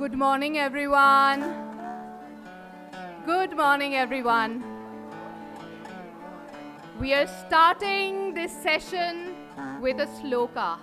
Good morning, everyone. Good morning, everyone. We are starting this session with a sloka.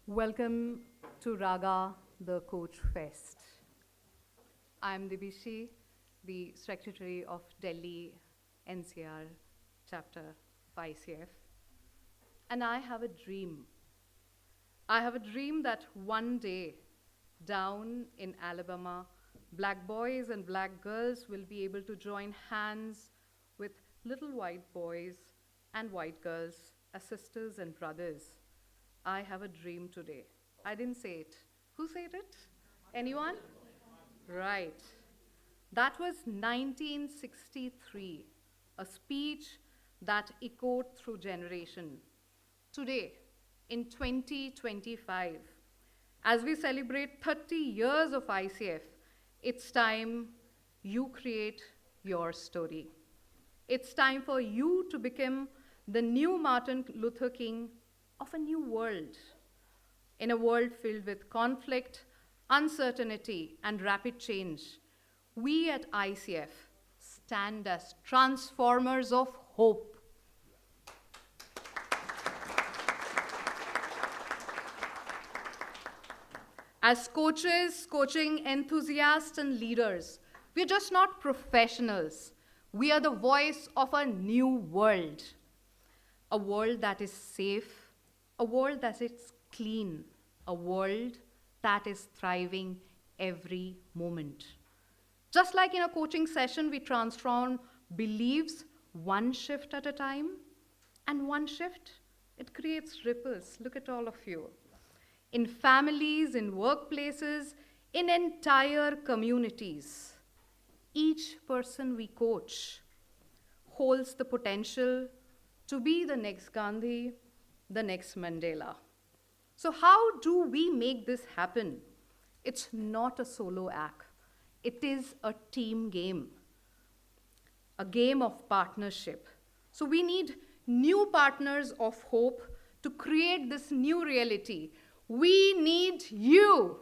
Welcome to Raga, the Coach Fest. I'm Dibishi, the Secretary of Delhi NCR chapter of ICF. And I have a dream. I have a dream that one day, down in Alabama, black boys and black girls will be able to join hands with little white boys and white girls as sisters and brothers. I have a dream today. I didn't say it. Who said it? Anyone? Right. That was 1963, a speech that echoed through generation. Today, in 2025, as we celebrate 30 years of ICF, it's time you create your story. It's time for you to become the new Martin Luther King of a new world. In a world filled with conflict, uncertainty, and rapid change, we at ICF stand as transformers of hope. As coaches, coaching enthusiasts, and leaders, we're just not professionals. We are the voice of a new world. A world that is safe, a world that is clean, a world that is thriving every moment. Just like in a coaching session, we transform beliefs one shift at a time, and one shift, it creates ripples. Look at all of you. In families, in workplaces, in entire communities, each person we coach holds the potential to be the next Gandhi, the next Mandela. So how do we make this happen? It's not a solo act. It is a team game, a game of partnership. So we need new partners of hope to create this new reality. We need you.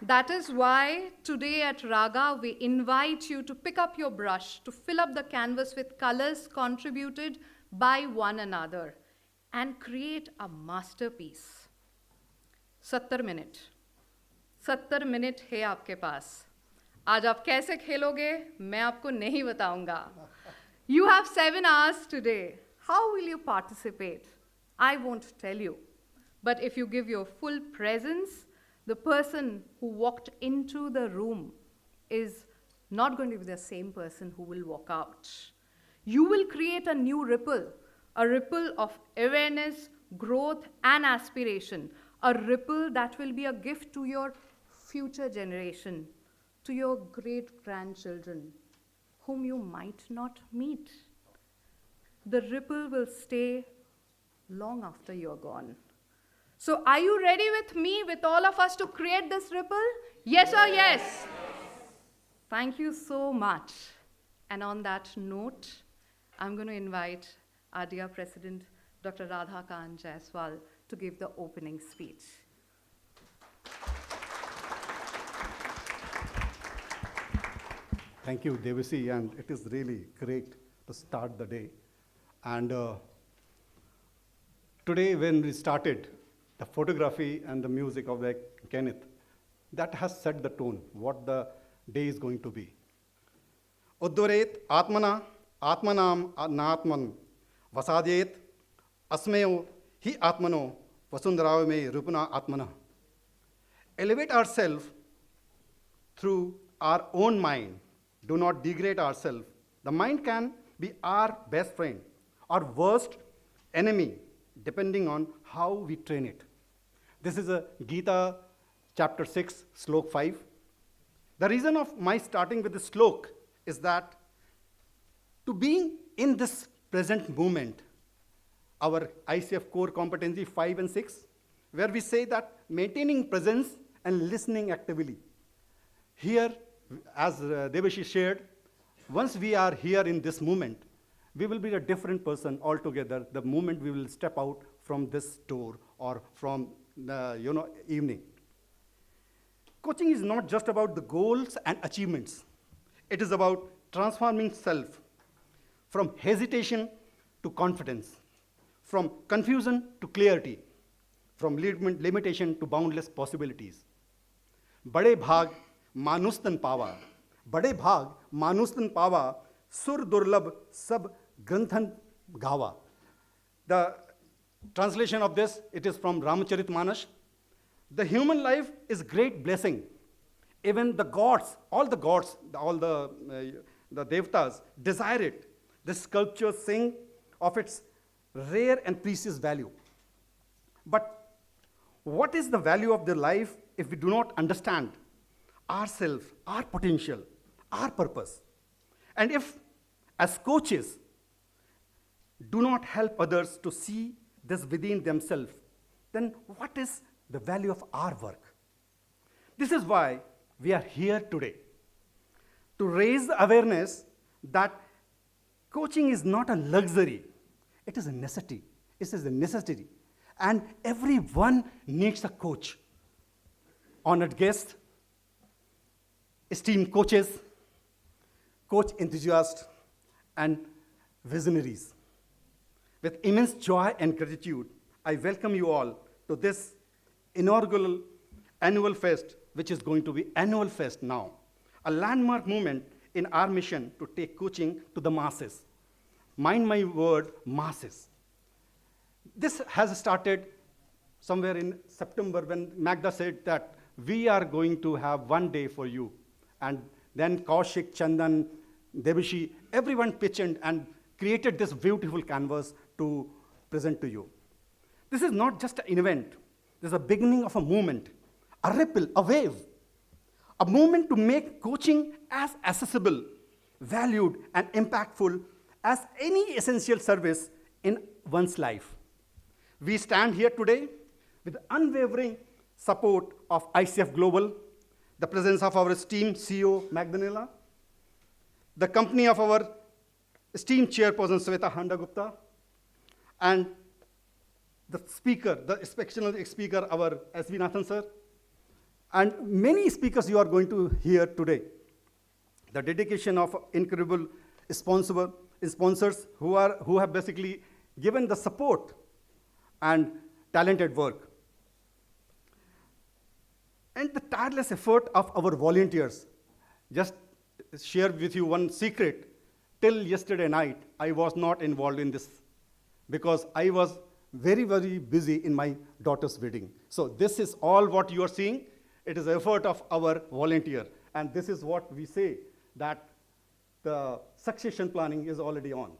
That is why today at Raga, we invite you to pick up your brush, to fill up the canvas with colors contributed by one another, and create a masterpiece. 70 minute 70 minute है आपके पास. आज आप कैसे खेलोगे मैं आपको नहीं बताऊंगा. You have 7 hours today. How will you participate? I won't tell you. But if you give your full presence, the person who walked into the room is not going to be the same person who will walk out. You will create a new ripple, a ripple of awareness, growth, and aspiration, a ripple that will be a gift to your future generation, to your great-grandchildren, whom you might not meet. The ripple will stay long after you're gone. So are you ready with me, with all of us, to create this ripple? Yes or yes? Thank you so much. And on that note, I'm going to invite our dear President, Dr. Radhakant Jaiswal, to give the opening speech. Thank you, Devasi, and it is really great to start the day. And today when we started, the photography and the music of the Kenneth, that has set the tone, what the day is going to be. Uddvaret atmana atmanam natman vasadyet asmeo hi atmano vasundharava me rupana atmana. Elevate ourselves through our own mind. Do not degrade ourselves. The mind can be our best friend or worst enemy, depending on how we train it. This is a Gita chapter 6, slok 5. The reason of my starting with this slok is that to being in this present moment, our ICF core competency 5 and 6, where we say that maintaining presence and listening actively. Here, as Devashi shared, once we are here in this moment, we will be a different person altogether the moment we will step out from this door or from the evening. Coaching is not just about the goals and achievements. It is about transforming self from hesitation to confidence, from confusion to clarity, from limitation to boundless possibilities. बड़े भाग मानुस्तन पावा, बड़े भाग मानुस्तन पावा, सुर दुर्लभ सब ग्रंथन गावा. The translation of this, it is from Ramcharitmanas. The human life is great blessing. Even the gods, all the devatas desire it. The sculptures sing of its rare and precious value. But what is the value of their life if we do not understand ourselves, our potential, our purpose? And if, as coaches, do not help others to see this within themselves, then what is the value of our work? This is why we are here today, to raise the awareness that coaching is not a luxury, it is a necessity. It is a necessity. And everyone needs a coach. Honored guests, esteemed coaches, coach enthusiasts, and visionaries. With immense joy and gratitude, I welcome you all to this inaugural annual fest, which is going to be annual fest now, a landmark moment in our mission to take coaching to the masses. Mind my word, masses. This has started somewhere in September when Magda said that we are going to have one day for you. And then Kaushik, Chandan, Devashi, everyone pitched in and created this beautiful canvas to present to you. This is not just an event. This is a beginning of a movement, a ripple, a wave, a movement to make coaching as accessible, valued, and impactful as any essential service in one's life. We stand here today with unwavering support of ICF Global, the presence of our esteemed CEO, Magdalena, the company of our esteemed chairperson, Sweta Handagupta, and the speaker, the exceptional speaker, our S.V. Nathan sir, And many speakers you are going to hear today. The dedication of incredible sponsors who have basically given the support and talented work. And the tireless effort of our volunteers. Just share with you one secret. Till yesterday night, I was not involved in this because I was very, very busy in my daughter's wedding. So this is all what you are seeing. It is the effort of our volunteer. And this is what we say, that the succession planning is already on.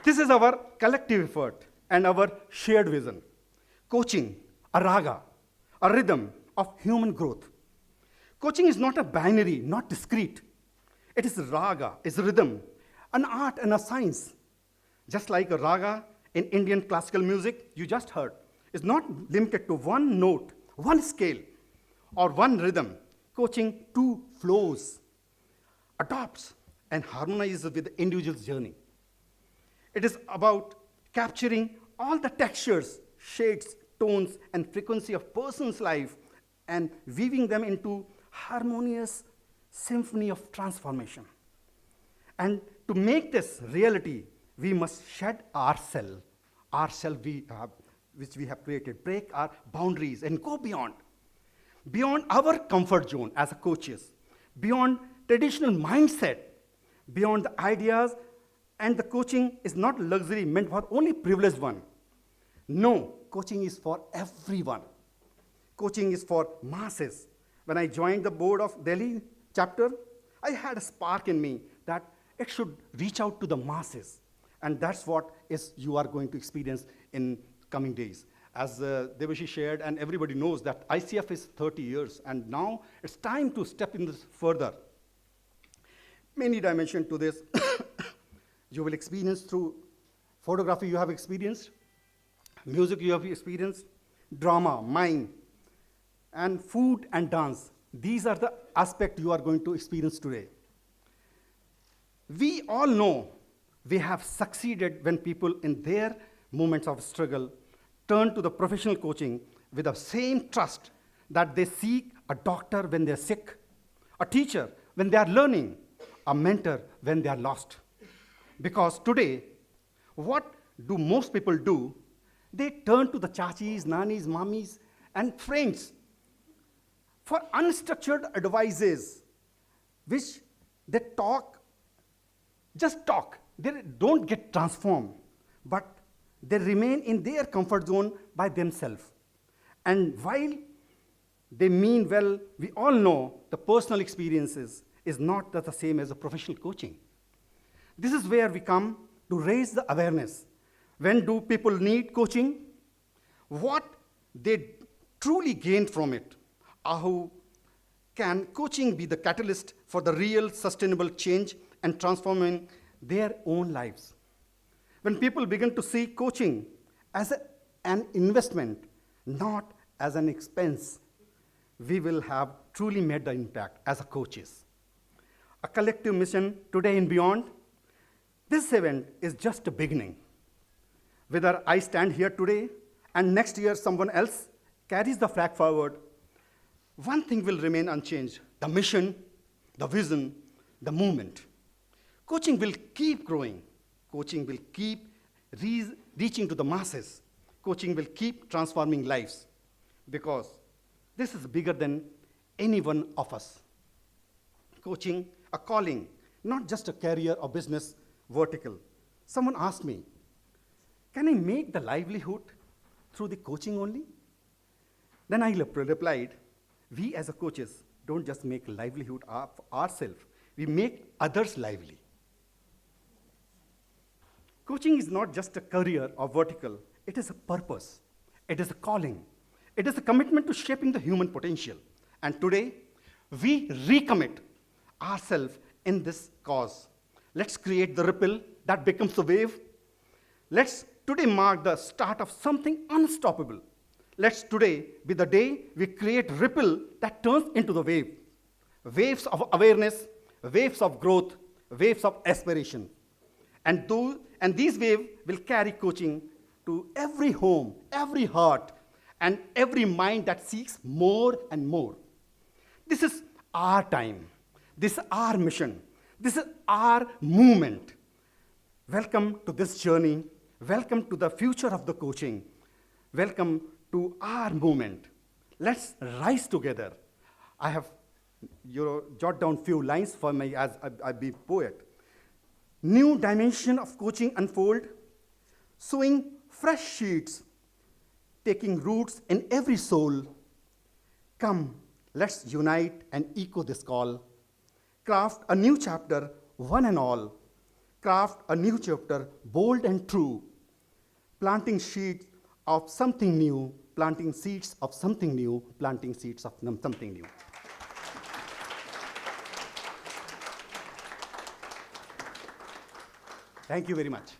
This is our collective effort and our shared vision. Coaching, a raga, a rhythm of human growth. Coaching is not a binary, not discrete. It is raga, is rhythm, an art and a science. Just like a raga in Indian classical music you just heard, is not limited to one note, one scale, or one rhythm. Coaching too flows, adopts, and harmonizes with the individual's journey. It is about capturing all the textures, shades, tones, and frequency of person's life and weaving them into harmonious symphony of transformation. And to make this reality, we must shed ourselves which we have created, break our boundaries and go beyond our comfort zone as a coaches, beyond traditional mindset, beyond the ideas. And the coaching is not luxury meant for only privileged one. No, coaching is for everyone. Coaching is for masses. When I joined the board of Delhi chapter, I had a spark in me that it should reach out to the masses. And that's what you are going to experience in coming days. As Devashi shared, and everybody knows that ICF is 30 years, and now it's time to step in this further. Many dimensions to this. You will experience through photography you have experienced, music you have experienced, drama, mime, and food and dance. These are the aspects you are going to experience today. We all know we have succeeded when people in their moments of struggle turn to the professional coaching with the same trust that they seek a doctor when they're sick, a teacher when they are learning, a mentor when they are lost. Because today, what do most people do? They turn to the chachis, nanis, mamis, and friends for unstructured advices, which they just talk. They don't get transformed, but they remain in their comfort zone by themselves. And while they mean well, we all know the personal experiences is not the same as a professional coaching. This is where we come to raise the awareness. When do people need coaching? What they truly gain from it? How can coaching be the catalyst for the real sustainable change and transforming their own lives? When people begin to see coaching as an investment, not as an expense, we will have truly made the impact as a coaches. A collective mission today and beyond. This event is just a beginning. Whether I stand here today and next year someone else carries the flag forward, one thing will remain unchanged: the mission, the vision, the movement. Coaching will keep growing. Coaching will keep reaching to the masses. Coaching will keep transforming lives, because this is bigger than any one of us. Coaching, a calling, not just a career or business vertical. Someone asked me, can I make the livelihood through the coaching only? Then I replied, we as a coaches don't just make livelihood of ourselves, we make others lively. Coaching is not just a career or vertical, it is a purpose, it is a calling, it is a commitment to shaping the human potential. And today, we recommit ourselves in this cause. Let's create the ripple that becomes a wave. Let's today mark the start of something unstoppable. Let's today be the day we create ripple that turns into the wave. Waves of awareness, waves of growth, waves of aspiration. And And these waves will carry coaching to every home, every heart, and every mind that seeks more and more. This is our time. This is our mission. This is our movement. Welcome to this journey. Welcome to the future of the coaching. Welcome to our movement. Let's rise together. I have jot down few lines for me as I be poet. New dimension of coaching unfold, sowing fresh seeds, taking roots in every soul. Come, let's unite and echo this call. Craft a new chapter, one and all. Craft a new chapter, bold and true. Planting seeds of something new, planting seeds of something new, planting seeds of something new. Thank you very much.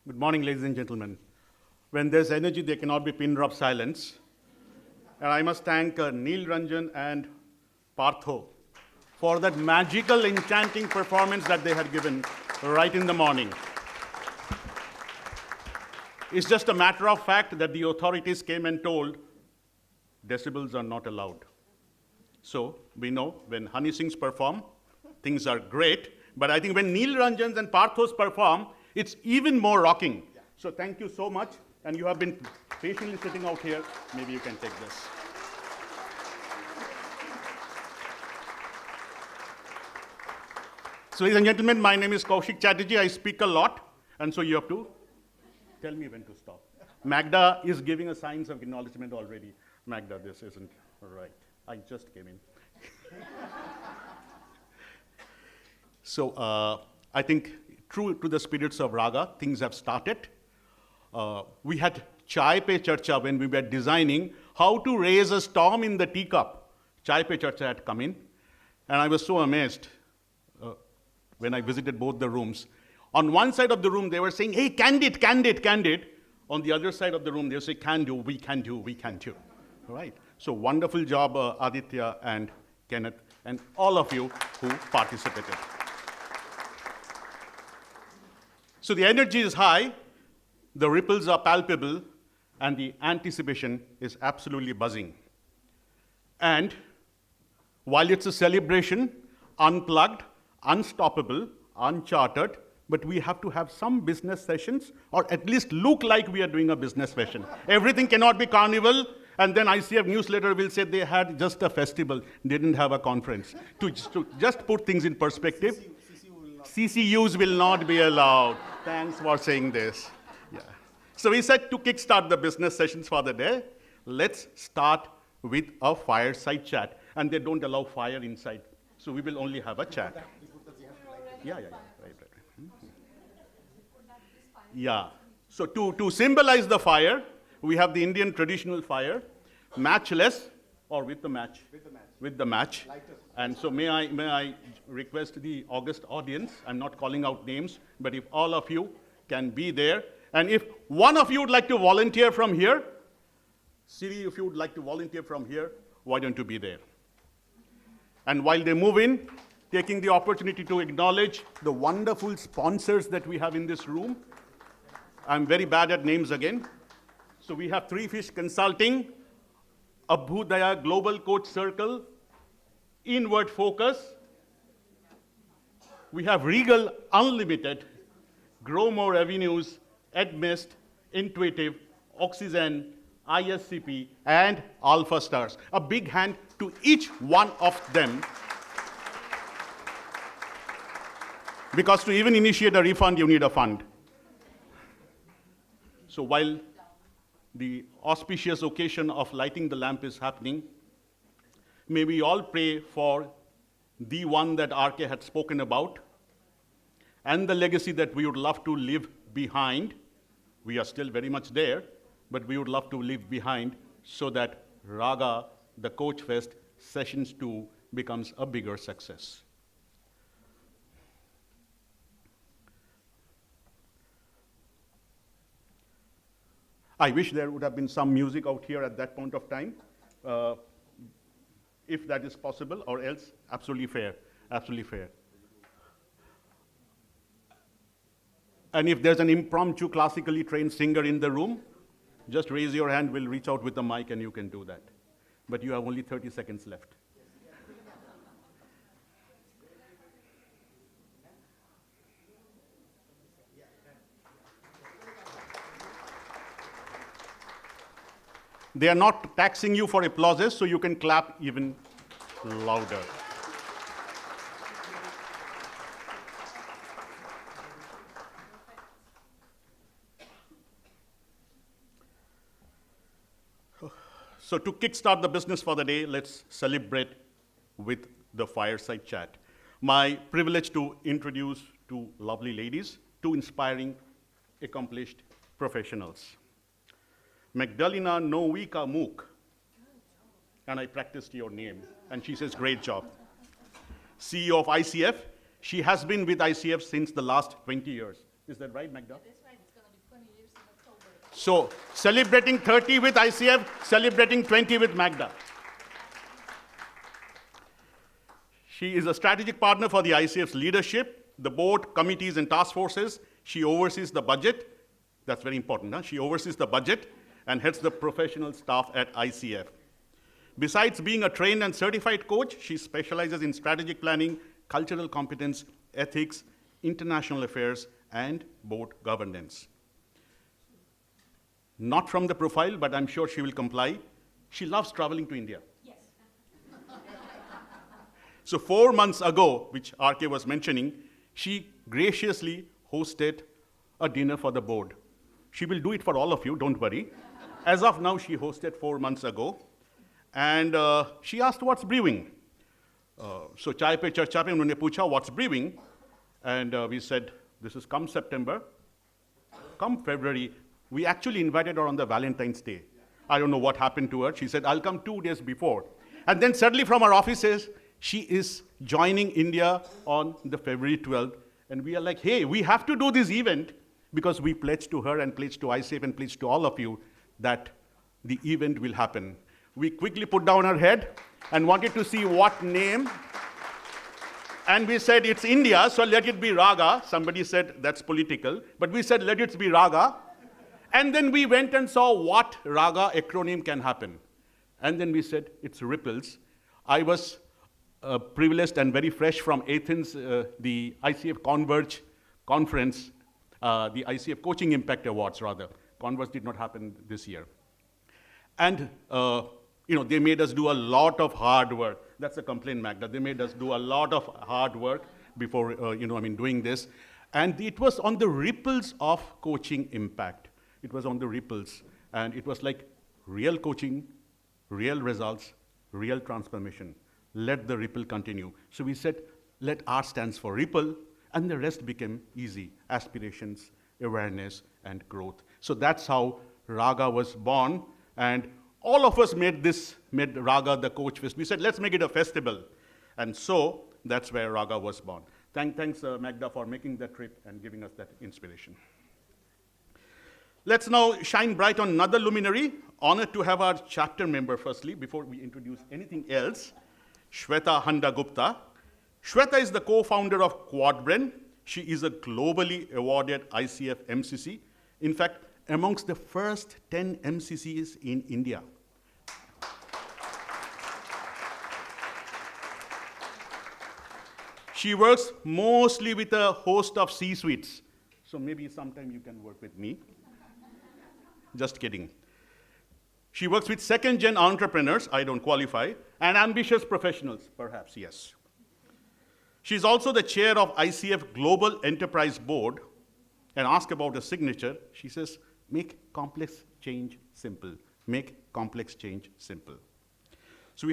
Good morning, ladies and gentlemen. When there's energy, there cannot be pin drop silence. And I must thank Neil Ranjan and Partho for that magical, enchanting performance that they had given right in the morning. It's just a matter of fact that the authorities came and told decibels are not allowed. So we know when Honey Singhs perform, things are great. But I think when Neil Ranjans and Parthos perform, it's even more rocking. Yeah. So thank you so much. And you have been patiently sitting out here. Maybe you can take this. So ladies and gentlemen, my name is Kaushik Chatterjee. I speak a lot. And so you have to tell me when to stop. Magda is giving a signs of acknowledgement already. Magda, this isn't right. I just came in. So I think true to the spirits of Raga, things have started. We had Chai Pe Charcha when we were designing how to raise a storm in the teacup. Chai Pe Charcha had come in, and I was so amazed when I visited both the rooms. On one side of the room, they were saying, hey, candid, candid, candid. On the other side of the room, they say, can do, we can do, we can do. All right. So wonderful job, Aditya and Kenneth, and all of you who participated. So the energy is high, the ripples are palpable, and the anticipation is absolutely buzzing. And while it's a celebration, unplugged, unstoppable, uncharted, but we have to have some business sessions, or at least look like we are doing a business session. Everything cannot be carnival, and then ICF newsletter will say they had just a festival, they didn't have a conference. To just put things in perspective, CCUs will not be allowed. Thanks for saying this. Yeah. So we said to kickstart the business sessions for the day, let's start with a fireside chat. And they don't allow fire inside, so we will only have a chat. Yeah. Right. Yeah. So to symbolize the fire, we have the Indian traditional fire, matchless or with the match? With the match. And so may I request the august audience, I'm not calling out names, but if all of you can be there, and if one of you would like to volunteer from here, Siri, if you would like to volunteer from here, why don't you be there? And while they move in, taking the opportunity to acknowledge the wonderful sponsors that we have in this room. I'm very bad at names again. So we have Three Fish Consulting, Abhudaya Global Coach Circle, Inward Focus. We have Regal Unlimited, Grow More Avenues, Edmist, Intuitive, Oxygen, ISCP, and Alpha Stars. A big hand to each one of them. Because to even initiate a refund, you need a fund. So while the auspicious occasion of lighting the lamp is happening, may we all pray for the one that RK had spoken about and the legacy that we would love to leave behind. We are still very much there, but we would love to leave behind so that Raga, the Coach Fest, Sessions 2 becomes a bigger success. I wish there would have been some music out here at that point of time, if that is possible, or else absolutely fair, absolutely fair. And if there's an impromptu classically trained singer in the room, just raise your hand, we'll reach out with the mic and you can do that. But you have only 30 seconds left. They are not taxing you for applauses, so you can clap even louder. So to kickstart the business for the day, let's celebrate with the fireside chat. My privilege to introduce two lovely ladies, two inspiring, accomplished professionals. Magdalena Nowicka Mook, and I practiced your name, and she says, great job. CEO of ICF, she has been with ICF since the last 20 years. Is that right, Magda? That's right, it's going to be 20 years in October. So, celebrating 30 with ICF, celebrating 20 with Magda. She is a strategic partner for the ICF's leadership, the board, committees, and task forces. She oversees the budget. That's very important, huh? She oversees the budget and heads the professional staff at ICF. Besides being a trained and certified coach, she specializes in strategic planning, cultural competence, ethics, international affairs, and board governance. Not from the profile, but I'm sure she will comply. She loves traveling to India. Yes. So 4 months ago, which RK was mentioning, she graciously hosted a dinner for the board. She will do it for all of you, don't worry. As of now, she hosted 4 months ago. And she asked what's brewing. So chai pe charcha pe unhone pucha what's brewing. And we said, this is come September. Come February, we actually invited her on the Valentine's Day. I don't know what happened to her. She said, I'll come 2 days before. And then suddenly from our offices, she is joining India on the February 12th. And we are like, hey, we have to do this event because we pledged to her and pledged to ICF and pledged to all of you that the event will happen. We quickly put down our head and wanted to see what name. And we said, it's India, so let it be Raga. Somebody said, that's political. But we said, let it be Raga. And then we went and saw what Raga acronym can happen. And then we said, it's Ripples. I was privileged and very fresh from Athens, the ICF Converge conference, the ICF Coaching Impact Awards, rather. Converge did not happen this year. And they made us do a lot of hard work. That's a complaint, Magda. They made us do a lot of hard work before, doing this. And it was on the ripples of coaching impact. It was on the ripples. And it was like real coaching, real results, real transformation. Let the ripple continue. So we said, let R stands for ripple, and the rest became easy. Aspirations, awareness, and growth. So that's how Raga was born. And all of us made Raga the Coach Fest. We said, let's make it a festival. And so that's where Raga was born. Thanks, Magda, for making that trip and giving us that inspiration. Let's now shine bright on another luminary. Honored to have our chapter member, firstly, before we introduce anything else, Shweta Handa Gupta. Shweta is the co-founder of Quadbrain. She is a globally awarded ICF MCC. In fact, amongst the first 10 MCCs in India. She works mostly with a host of C-suites. So maybe sometime you can work with me. Just kidding. She works with second-gen entrepreneurs, I don't qualify, and ambitious professionals, perhaps, yes. She's also the chair of ICF Global Enterprise Board. And asked about a signature, she says, make complex change simple. Make complex change simple. So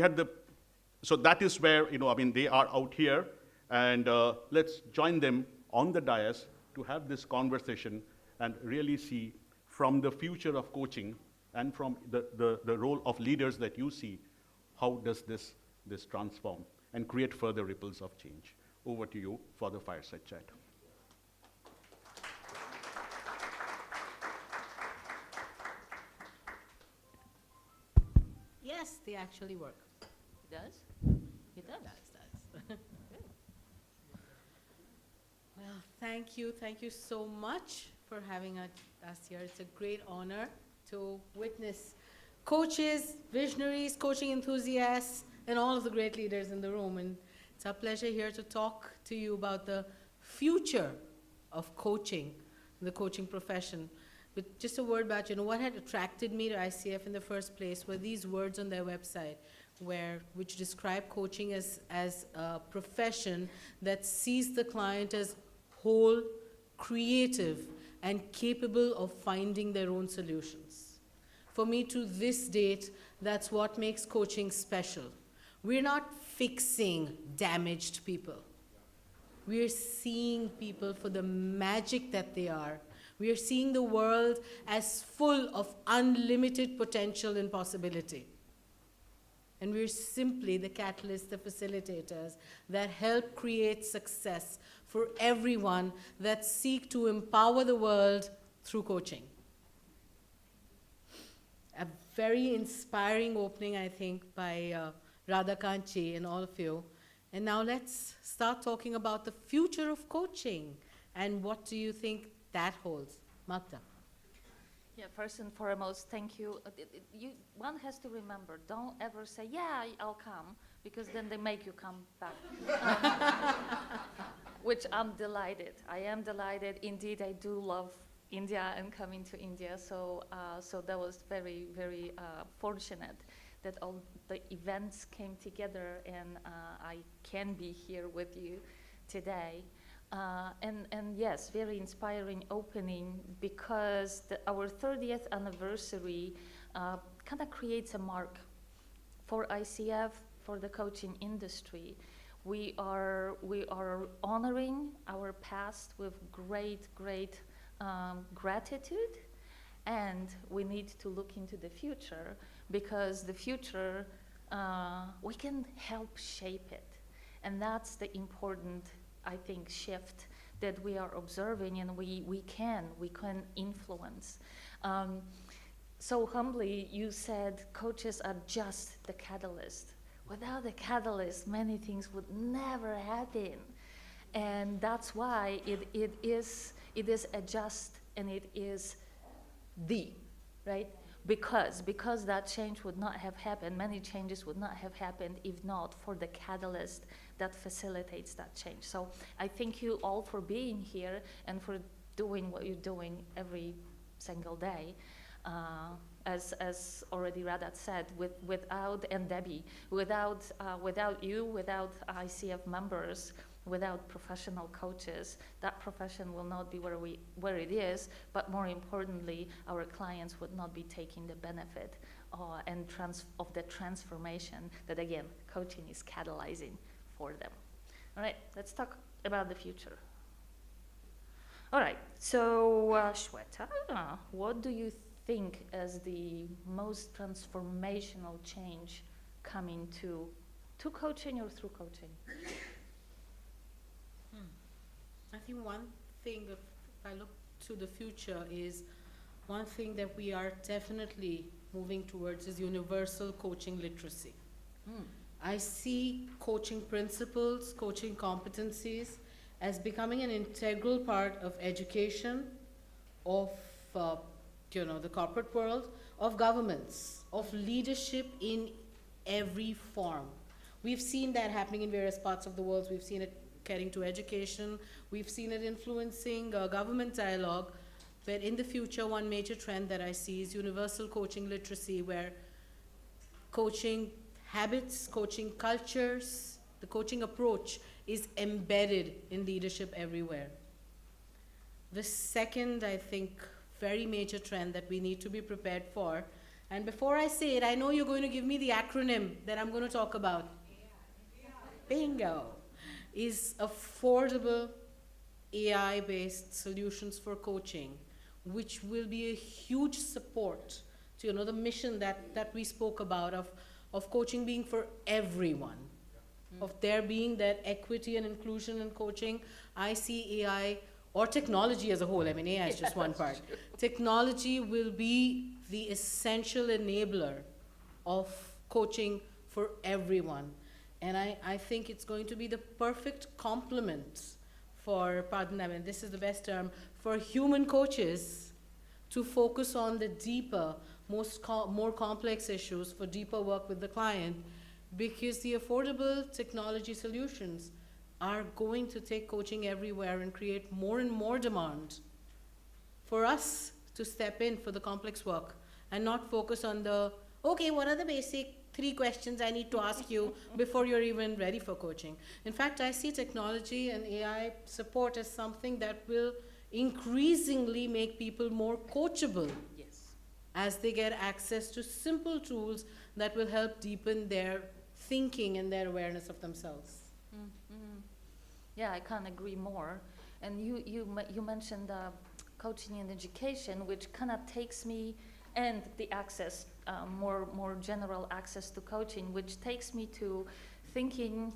so that is where, they are out here, and let's join them on the dais to have this conversation and really see from the future of coaching and from the role of leaders that you see, how does this transform and create further ripples of change. Over to you for the fireside chat. yes, they actually work. It does? It does. Does. Well, thank you so much for having us here. It's a great honor to witness coaches, visionaries, coaching enthusiasts, and all of the great leaders in the room. And it's our pleasure here to talk to you about the future of coaching, the coaching profession. But just a word about, what had attracted me to ICF in the first place were these words on their website, which describe coaching as a profession that sees the client as whole, creative, and capable of finding their own solutions. For me, to this date, that's what makes coaching special. We're not fixing damaged people. We're seeing people for the magic that they are. We are seeing the world as full of unlimited potential and possibility. And we're simply the catalysts, the facilitators that help create success for everyone that seek to empower the world through coaching. A very inspiring opening, I think, by Raga and all of you. And now let's start talking about the future of coaching and what do you think that holds. Magda. Yeah, first and foremost, thank you. One has to remember, don't ever say, yeah, I'll come, because then they make you come back. Which I'm delighted. I am delighted. Indeed, I do love India and coming to India. So that was very, very fortunate that all the events came together and I can be here with you today. And yes, very inspiring opening because our 30th anniversary kind of creates a mark for ICF, for the coaching industry. We are honoring our past with great gratitude, and we need to look into the future because the future, we can help shape it. And that's the important, I think, shift that we are observing, and we can influence. So humbly, you said coaches are just the catalyst. Without the catalyst, many things would never happen. And that's why it is a just, and it is right? Because that change would not have happened, many changes would not have happened if not for the catalyst that facilitates that change. So I thank you all for being here and for doing what you're doing every single day. As already Radat said, without, and Debbie, without you, without ICF members, without professional coaches, that profession will not be where it is, but more importantly, our clients would not be taking the benefit of the transformation that, again, coaching is catalyzing for them. All right, let's talk about the future. All right, so Shweta, what do you think as the most transformational change coming to coaching or through coaching? I think one thing, if I look to the future, is one thing that we are definitely moving towards is universal coaching literacy. I see coaching principles, coaching competencies as becoming an integral part of education, of the corporate world, of governments, of leadership in every form. We've seen that happening in various parts of the world. We've seen it getting to education. We've seen it influencing government dialogue. But in the future, one major trend that I see is universal coaching literacy, where coaching habits, coaching cultures, the coaching approach is embedded in leadership everywhere. The second, I think, very major trend that we need to be prepared for, and before I say it, I know you're going to give me the acronym that I'm going to talk about. Bingo! Is affordable AI-based solutions for coaching, which will be a huge support to the mission that we spoke about of coaching being for everyone, of there being that equity and inclusion in coaching. I see AI or technology as a whole. I mean, AI is just one part. Technology will be the essential enabler of coaching for everyone. And I think it's going to be the perfect complement for, pardon, I mean, this is the best term, for human coaches to focus on the deeper, more complex issues, for deeper work with the client, because the affordable technology solutions are going to take coaching everywhere and create more and more demand for us to step in for the complex work and not focus on the, okay, what are the basic 3 questions I need to ask you before you're even ready for coaching. In fact, I see technology and AI support as something that will increasingly make people more coachable. Yes. As they get access to simple tools that will help deepen their thinking and their awareness of themselves. Mm-hmm. Yeah, I can't agree more. And you mentioned coaching and education, which kind of takes me, and the access, more general access to coaching, which takes me to thinking,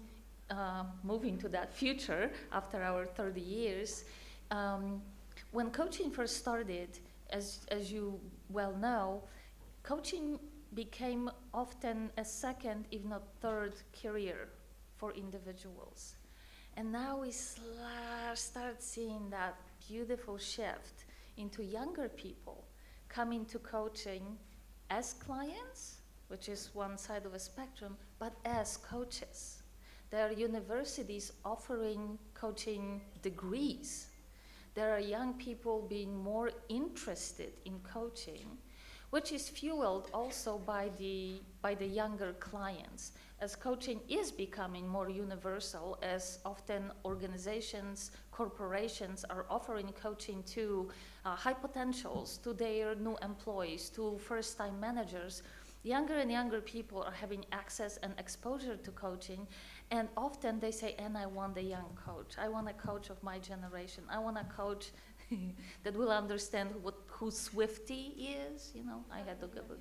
moving to that future after our 30 years. When coaching first started, as you well know, coaching became often a second, if not third, career for individuals. And now we start seeing that beautiful shift into younger people coming to coaching as clients, which is one side of a spectrum, but as coaches. There are universities offering coaching degrees. There are young people being more interested in coaching, which is fueled also by the younger clients, as coaching is becoming more universal, as often organizations, corporations are offering coaching to high potentials, to their new employees, to first-time managers. Younger and younger people are having access and exposure to coaching, and often they say, and I want a young coach. I want a coach of my generation. I want a coach that will understand who Swifty is. You know, I had to Google.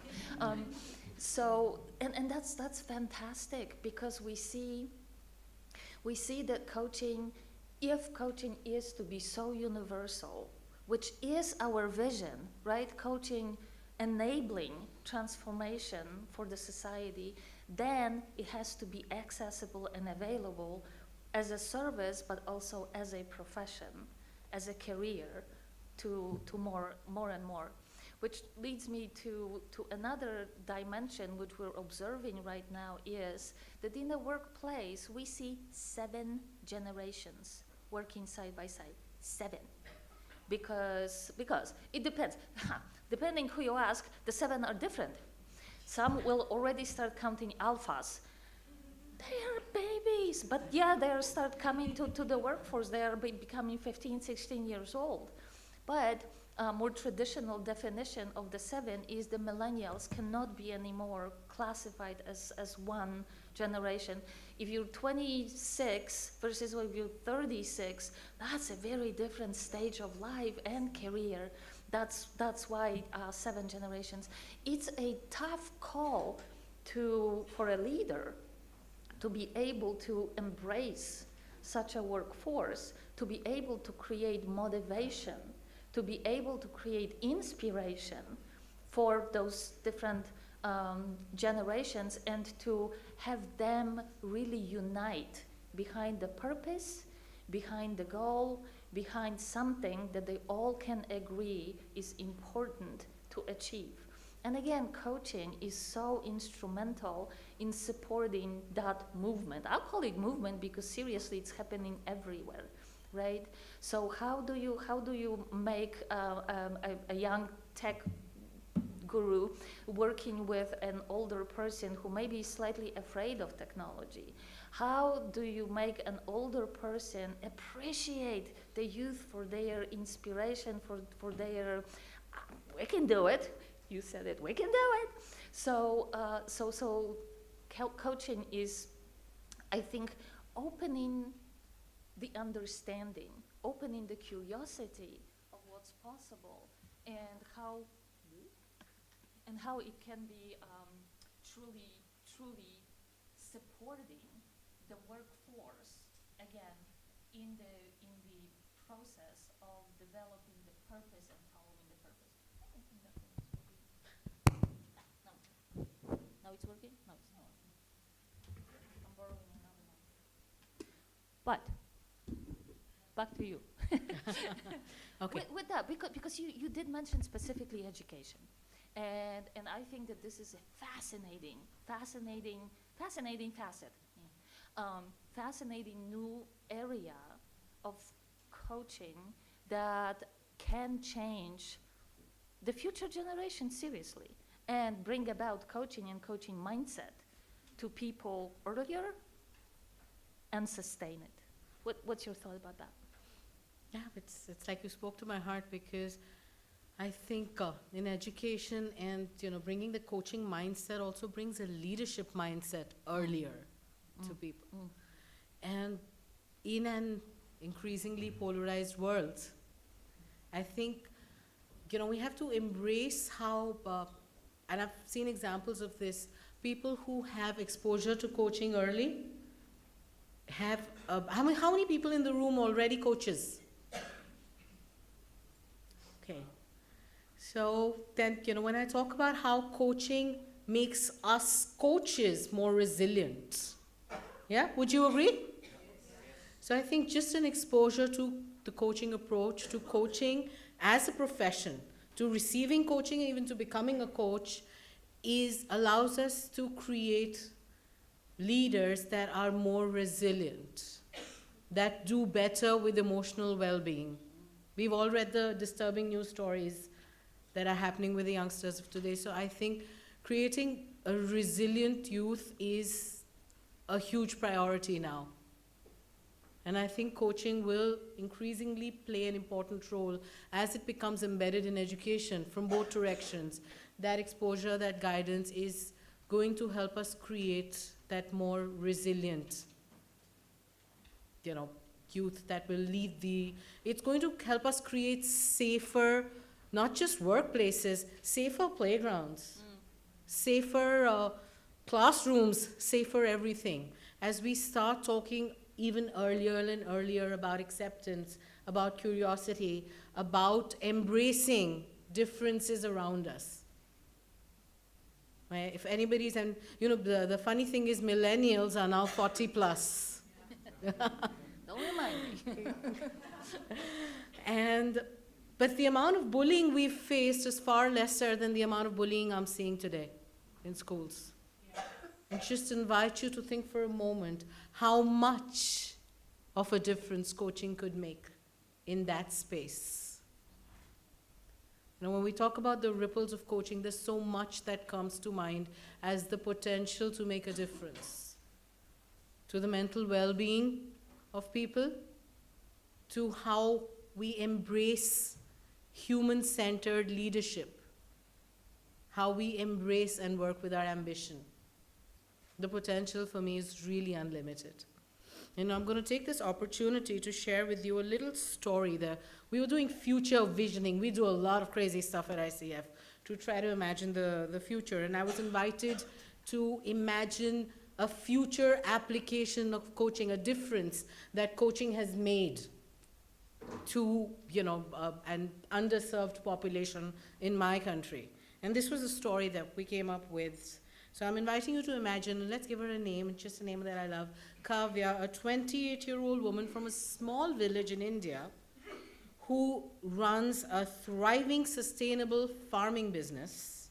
So that's fantastic, because we see that coaching, if coaching is to be so universal, which is our vision, right? Coaching enabling transformation for the society, then it has to be accessible and available as a service, but also as a profession, as a career, to more and more. Which leads me to another dimension which we're observing right now, is that in the workplace we see 7 generations working side by side. 7. Because it depends. Depending who you ask, the 7 are different. Some will already start counting alphas. They are babies, but yeah, they start coming to the workforce. They are becoming 15, 16 years old. But a more traditional definition of the 7 is the millennials cannot be anymore classified as one generation. If you're 26 versus if you're 36, that's a very different stage of life and career. That's why 7 generations. It's a tough call for a leader to be able to embrace such a workforce, to be able to create motivation, to be able to create inspiration for those different generations, and to have them really unite behind the purpose, behind the goal, behind something that they all can agree is important to achieve. And again, coaching is so instrumental in supporting that movement. I'll call it movement because seriously, it's happening everywhere, right? So how do you make a young tech guru working with an older person who may be slightly afraid of technology? How do you make an older person appreciate the youth for their inspiration, for their, we can do it. You said it, we can do it. So coaching is, I think, opening the understanding, opening the curiosity of what's possible, and how it can be truly supporting the workforce, again, in the process of developing the purpose and following the purpose. I think that no, it's working? No, it's not. I'm borrowing another one. But, back to you. Okay. With that, because you did mention specifically education. And I think that this is a fascinating facet, fascinating new area of coaching that can change the future generation seriously and bring about coaching and coaching mindset to people earlier and sustain it. What's your thought about that? Yeah, it's like you spoke to my heart, because I think in education and bringing the coaching mindset also brings a leadership mindset earlier to people. And in an increasingly polarized world, I think we have to embrace how, and I've seen examples of this, people who have exposure to coaching early have, how many people in the room already coaches? Okay. So then, when I talk about how coaching makes us coaches more resilient, yeah, would you agree? So I think just an exposure to the coaching approach, to coaching as a profession, to receiving coaching, even to becoming a coach, allows us to create leaders that are more resilient, that do better with emotional well-being. We've all read the disturbing news stories that are happening with the youngsters of today. So I think creating a resilient youth is a huge priority now. And I think coaching will increasingly play an important role as it becomes embedded in education from both directions. That exposure, that guidance is going to help us create that more resilient, youth that will lead it's going to help us create safer, not just workplaces, safer playgrounds, safer classrooms, safer everything. As we start talking even earlier and earlier about acceptance, about curiosity, about embracing differences around us. If anybody's, and the funny thing is millennials are now 40 plus. Don't remind me. But the amount of bullying we've faced is far lesser than the amount of bullying I'm seeing today in schools. And just invite you to think for a moment how much of a difference coaching could make in that space. When we talk about the ripples of coaching, there's so much that comes to mind as the potential to make a difference to the mental well-being of people, to how we embrace human-centered leadership, how we embrace and work with our ambition. The potential for me is really unlimited. And I'm going to take this opportunity to share with you a little story there. We were doing future visioning. We do a lot of crazy stuff at ICF to try to imagine the future. And I was invited to imagine a future application of coaching, a difference that coaching has made to, an underserved population in my country. And this was a story that we came up with. So I'm inviting you to imagine, and let's give her a name, just a name that I love, Kavya, a 28-year-old woman from a small village in India who runs a thriving, sustainable farming business.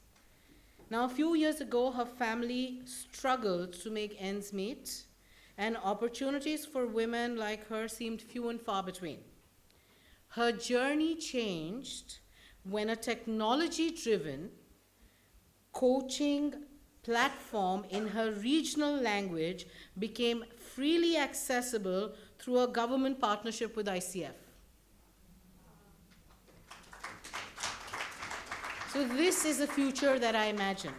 Now, a few years ago, her family struggled to make ends meet, and opportunities for women like her seemed few and far between. Her journey changed when a technology-driven coaching platform in her regional language became freely accessible through a government partnership with ICF. So this is a future that I imagined.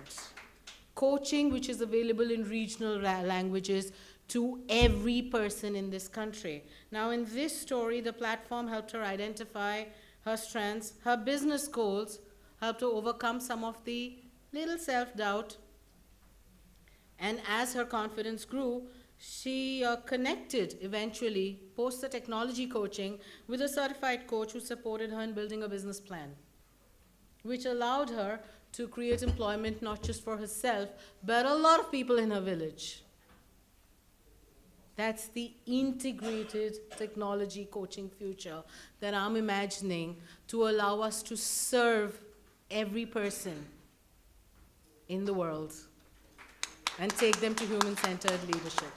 Coaching which is available in regional languages to every person in this country. Now in this story, the platform helped her identify her strengths, her business goals, helped her overcome some of the little self-doubt. And as her confidence grew, she connected eventually, post the technology coaching, with a certified coach who supported her in building a business plan, which allowed her to create employment not just for herself, but a lot of people in her village. That's the integrated technology coaching future that I'm imagining to allow us to serve every person in the world and take them to human-centered leadership.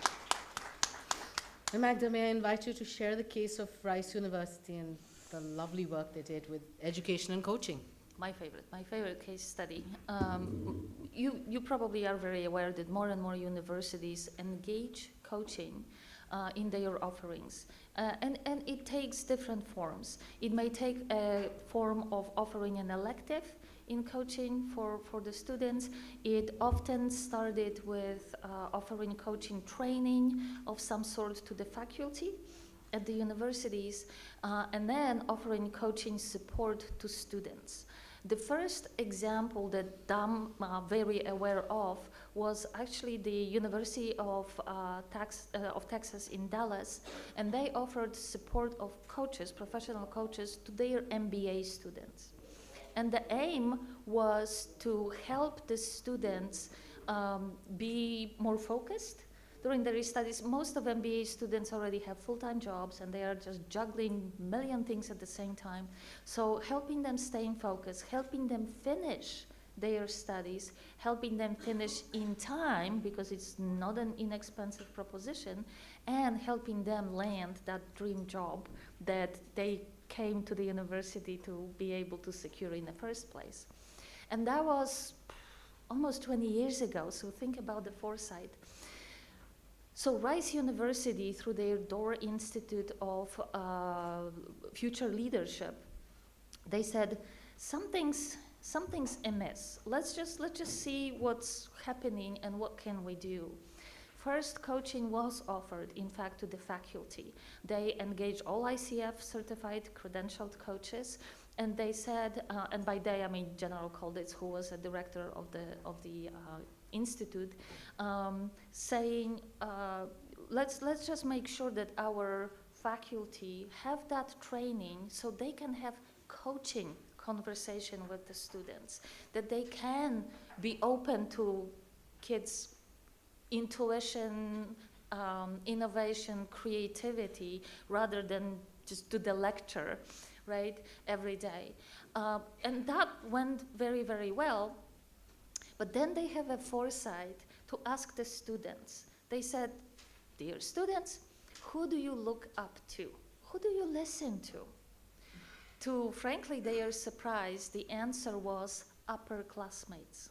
And Magda, may I invite you to share the case of Rice University and the lovely work they did with education and coaching. My favorite case study. You probably are very aware that more and more universities engage coaching in their offerings. And it takes different forms. It may take a form of offering an elective in coaching for the students. It often started with offering coaching training of some sort to the faculty at the universities, and then offering coaching support to students. The first example that I'm very aware of was actually the University of Texas in Dallas, and they offered support of coaches, professional coaches, to their MBA students. And the aim was to help the students be more focused during their studies. Most of MBA students already have full-time jobs and they are just juggling a million things at the same time. So helping them stay in focus, helping them finish their studies, helping them finish in time because it's not an inexpensive proposition, and helping them land that dream job that they came to the university to be able to secure in the first place. And that was almost 20 years ago, so think about the foresight. So Rice University, through their Door Institute of Future Leadership, they said, something's amiss. Let's just see what's happening and what can we do. First, coaching was offered, in fact, to the faculty. They engaged all ICF certified credentialed coaches, and they said, and by they I mean General Kolditz, who was a director of the institute, saying, let's just make sure that our faculty have that training so they can have coaching conversation with the students, that they can be open to kids' intuition, innovation, creativity, rather than just do the lecture, right, every day. And that went very, very well. But then they have a foresight to ask the students. They said, dear students, who do you look up to? Who do you listen to? Frankly, they are surprised. The answer was upperclassmates.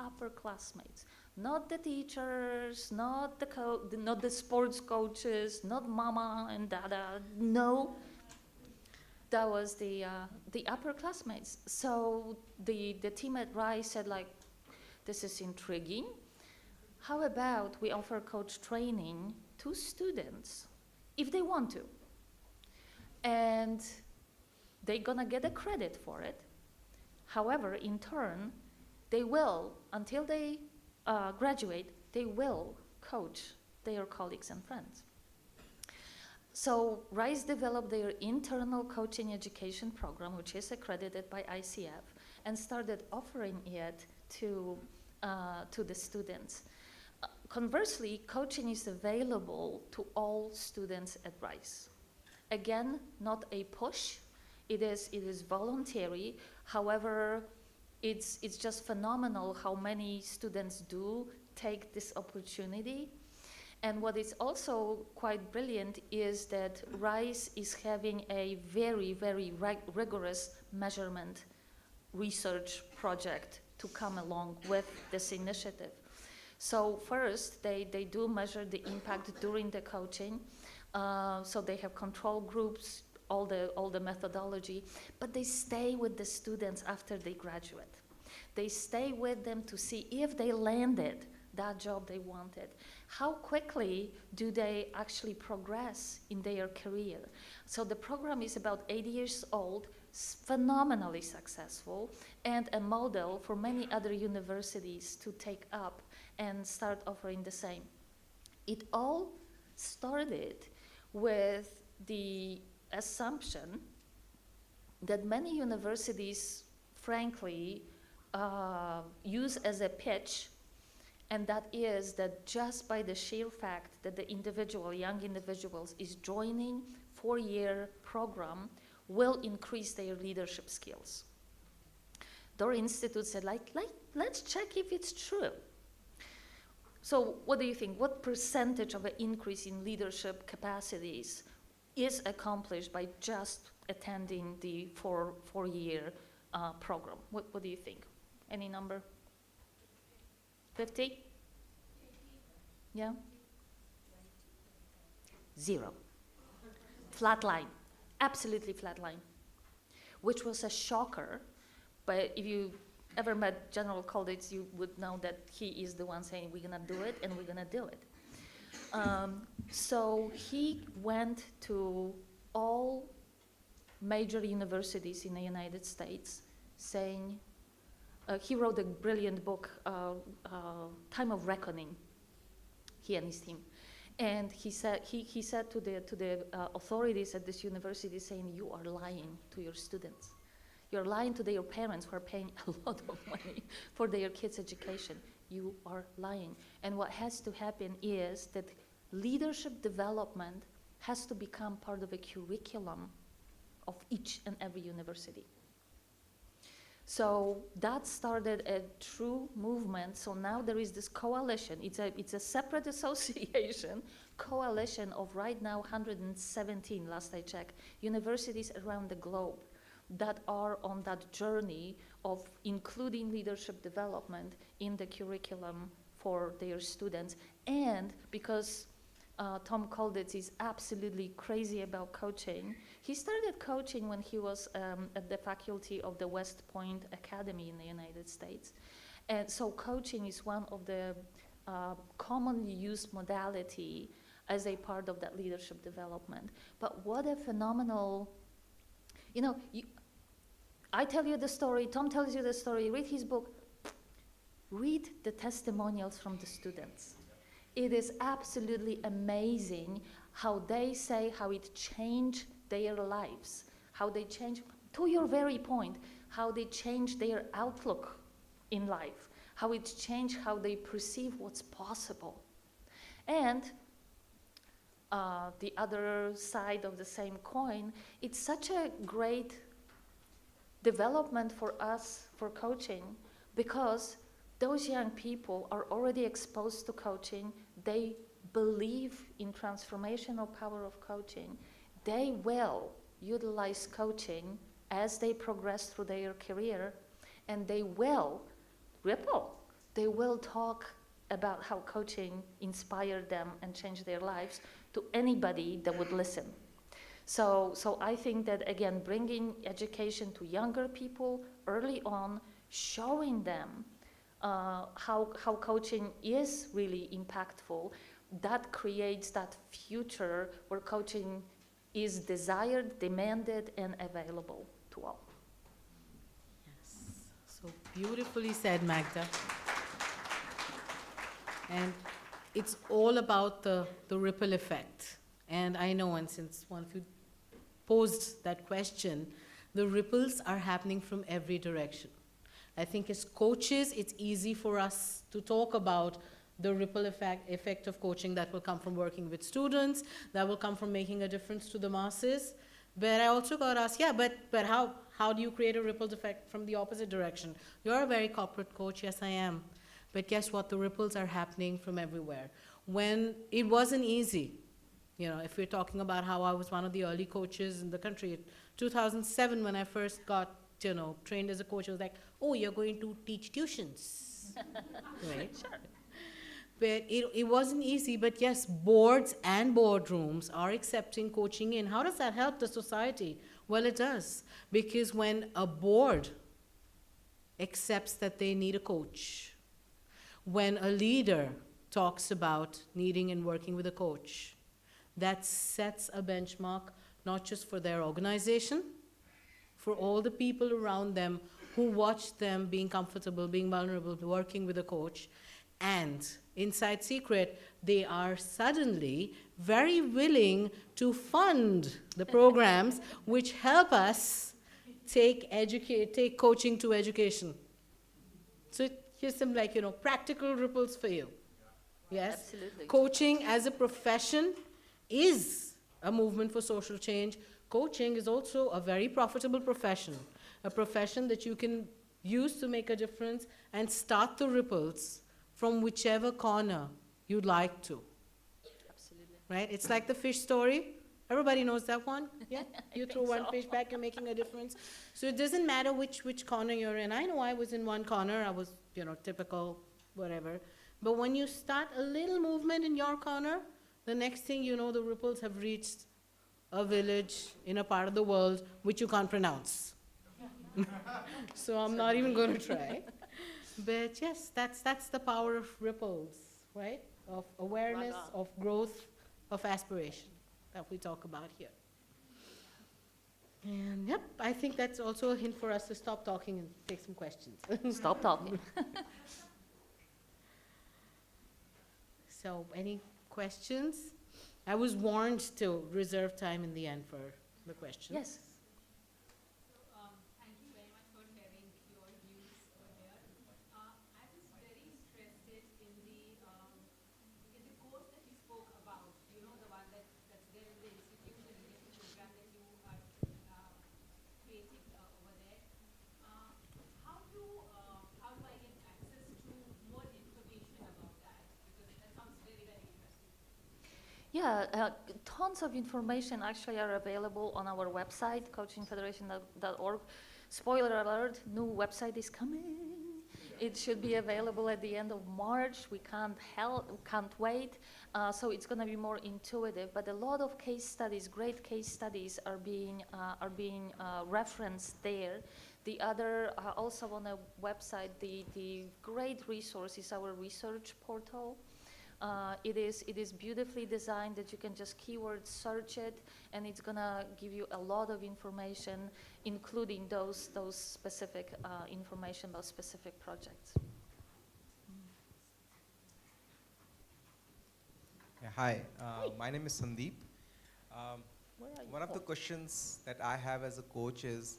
Upperclassmates. Not the teachers, not the sports coaches, not mama and dada. No, that was the upperclassmates. So the team at Rice said, like, this is intriguing. How about we offer coach training to students if they want to? And they're gonna get a credit for it. However, in turn, they will, until they graduate, they will coach their colleagues and friends. So Rice developed their internal coaching education program, which is accredited by ICF, and started offering it to the students. Conversely, coaching is available to all students at Rice. Again, not a push. It is voluntary. However, it's just phenomenal how many students do take this opportunity. And what is also quite brilliant is that Rice is having a very, very rigorous measurement research project to come along with this initiative. So first, they do measure the impact during the coaching. So they have control groups, all the methodology, but they stay with the students after they graduate. They stay with them to see if they landed that job they wanted. How quickly do they actually progress in their career? So the program is about 8 years old, phenomenally successful, and a model for many other universities to take up and start offering the same. It all started with the assumption that many universities, frankly, use as a pitch, and that is that just by the sheer fact that the individual, young individuals, is joining 4-year program will increase their leadership skills. Their institute said, let's check if it's true. So what do you think? What percentage of an increase in leadership capacities is accomplished by just attending the four-year program? What do you think? Any number? 50? Yeah? 0. Flat line. Absolutely flat line. Which was a shocker, but if you ever met General Colditz, you would know that he is the one saying, we're gonna do it, and we're gonna do it. So he went to all major universities in the United States saying, he wrote a brilliant book, Time of Reckoning, he and his team. And he said to the authorities at this university, saying, you are lying to your students. You're lying to their parents who are paying a lot of money for their kids' education. You are lying. And what has to happen is that leadership development has to become part of a curriculum of each and every university. So that started a true movement. So now there is this coalition. It's a separate association, coalition of right now 117, last I checked, universities around the globe that are on that journey of including leadership development in the curriculum for their students. And because Tom Colditz is absolutely crazy about coaching, he started coaching when he was at the faculty of the West Point Academy in the United States. And so coaching is one of the commonly used modality as a part of that leadership development. But what a phenomenal, I tell you the story, Tom tells you the story, read his book, read the testimonials from the students. It is absolutely amazing how they say how it changed their lives, how they changed, to your very point, how they changed their outlook in life, how it changed how they perceive what's possible. And the other side of the same coin, it's such a great development for us for coaching, because those young people are already exposed to coaching. They believe in transformational power of coaching. They will utilize coaching as they progress through their career, and they will ripple. They will talk about how coaching inspired them and changed their lives to anybody that would listen. So I think that, again, bringing education to younger people early on, showing them how coaching is really impactful, that creates that future where coaching is desired, demanded, and available to all. Yes, so beautifully said, Magda. And it's all about the ripple effect. And I know, and since one of you posed that question, the ripples are happening from every direction. I think as coaches, it's easy for us to talk about the ripple effect of coaching that will come from working with students, that will come from making a difference to the masses. But I also got asked, but how do you create a ripple effect from the opposite direction? You're a very corporate coach. Yes, I am. But guess what? The ripples are happening from everywhere. When it wasn't easy, if we're talking about how I was one of the early coaches in the country, 2007 when I first got, trained as a coach, I was like, oh, you're going to teach tuitions, right? Sure. But it wasn't easy, but yes, boards and boardrooms are accepting coaching in. How does that help the society? Well, it does, because when a board accepts that they need a coach, when a leader talks about needing and working with a coach, that sets a benchmark not just for their organization, for all the people around them who watch them being comfortable, being vulnerable, working with a coach. And inside secret, they are suddenly very willing to fund the programs which help us take coaching to education. So here's some practical ripples for you. Yes? Absolutely. Coaching as a profession is a movement for social change. Coaching is also a very profitable profession, a profession that you can use to make a difference and start the ripples from whichever corner you'd like to. Absolutely. Right? It's like the fish story. Everybody knows that one? Yeah? You throw think one so. fish back, you're making a difference. So it doesn't matter which corner you're in. I know I was in one corner, I was, typical, whatever. But when you start a little movement in your corner, the next thing you know, the ripples have reached a village in a part of the world which you can't pronounce. So I'm not even going to try. But yes, that's the power of ripples, right? Of awareness, Raga. of growth, of aspiration that we talk about here. And yep, I think that's also a hint for us to stop talking and take some questions. Stop talking. So, any questions? I was warned to reserve time in the end for the questions. Yes. Thank you very much for sharing your views over here. I was very interested in the course that you spoke about, the one that's there in the institute and in the program that you are creating over there. How do I get access to more information about that? Because that sounds very, very interesting. Yeah, tons of information actually are available on our website, coachingfederation.org. Spoiler alert, new website is coming. It should be available at the end of March. We can't wait. So it's going to be more intuitive. But a lot of case studies, great case studies, are being referenced there. The other, also on the website, the great resource is our research portal. It is beautifully designed that you can just keyword search it, and it's gonna give you a lot of information, including those specific information about specific projects. Yeah, hi, my name is Sandeep. Where are you One of the from? questions that I have as a coach is,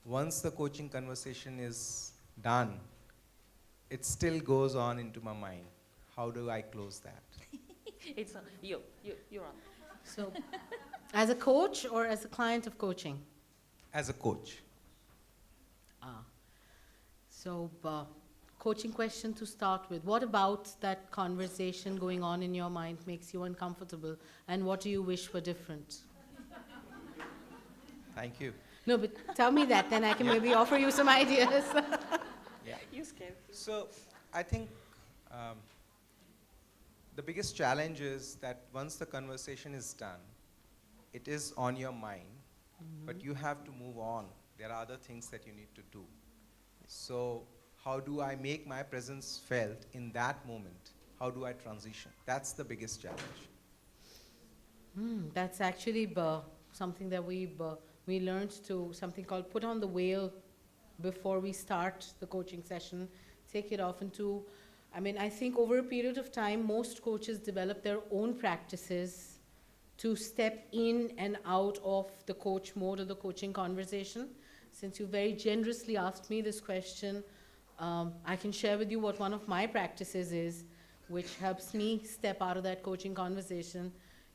once the coaching conversation is done, it still goes on into my mind. How do I close that? It's you're on. So, as a coach or as a client of coaching? As a coach. So, coaching question to start with. What about that conversation going on in your mind makes you uncomfortable? And what do you wish were different? Thank you. No, but tell me that, then I can maybe offer you some ideas. Yeah. You scared. So I think the biggest challenge is that once the conversation is done, it is on your mind, but you have to move on. There are other things that you need to do. So how do I make my presence felt in that moment? How do I transition? That's the biggest challenge. That's actually something that we learned to, something called put on the veil before we start the coaching session, take it off into, I think over a period of time, most coaches develop their own practices to step in and out of the coach mode or the coaching conversation. Since you very generously asked me this question, I can share with you what one of my practices is, which helps me step out of that coaching conversation,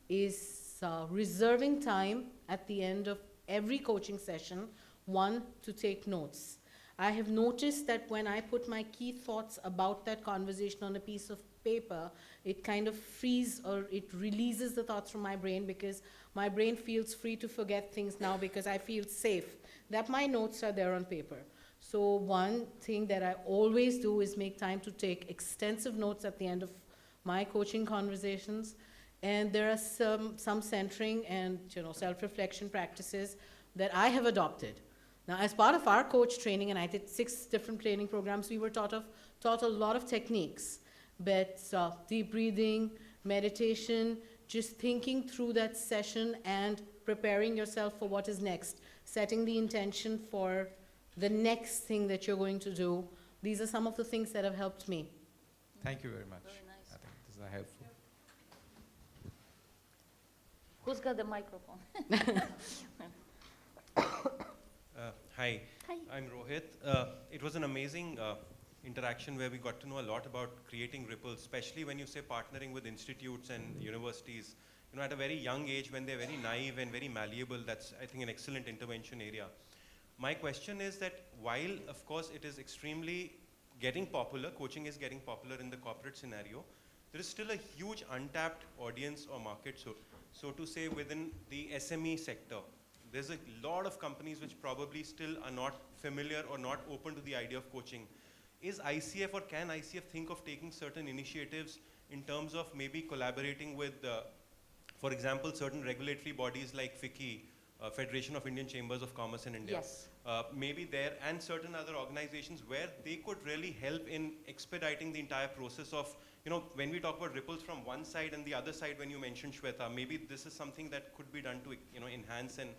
is reserving time at the end of every coaching session, one, to take notes. I have noticed that when I put my key thoughts about that conversation on a piece of paper, it kind of frees or it releases the thoughts from my brain, because my brain feels free to forget things now because I feel safe that my notes are there on paper. So one thing that I always do is make time to take extensive notes at the end of my coaching conversations. And there are some centering and self-reflection practices that I have adopted. Now, as part of our coach training, and I did 6 different training programs, we were taught a lot of techniques, but deep breathing, meditation, just thinking through that session and preparing yourself for what is next, setting the intention for the next thing that you're going to do. These are some of the things that have helped me. Thank you very much. Very nice. I think this is helpful. Who's got the microphone? Hi. Hi. I'm Rohit. It was an amazing interaction where we got to know a lot about creating ripples, especially when you say partnering with institutes and universities. You know, at a very young age, when they're very naive and very malleable, that's, I think, an excellent intervention area. My question is that while, of course, it is extremely getting popular, coaching is getting popular in the corporate scenario, there is still a huge untapped audience or market, so to say, within the SME sector. There's a lot of companies which probably still are not familiar or not open to the idea of coaching. Is ICF or can ICF think of taking certain initiatives in terms of maybe collaborating with, for example, certain regulatory bodies like FICCI, Federation of Indian Chambers of Commerce in India? Yes. Maybe there, and certain other organizations where they could really help in expediting the entire process of, you know, when we talk about ripples from one side and the other side, when you mentioned Shweta, maybe this is something that could be done to, you know, enhance and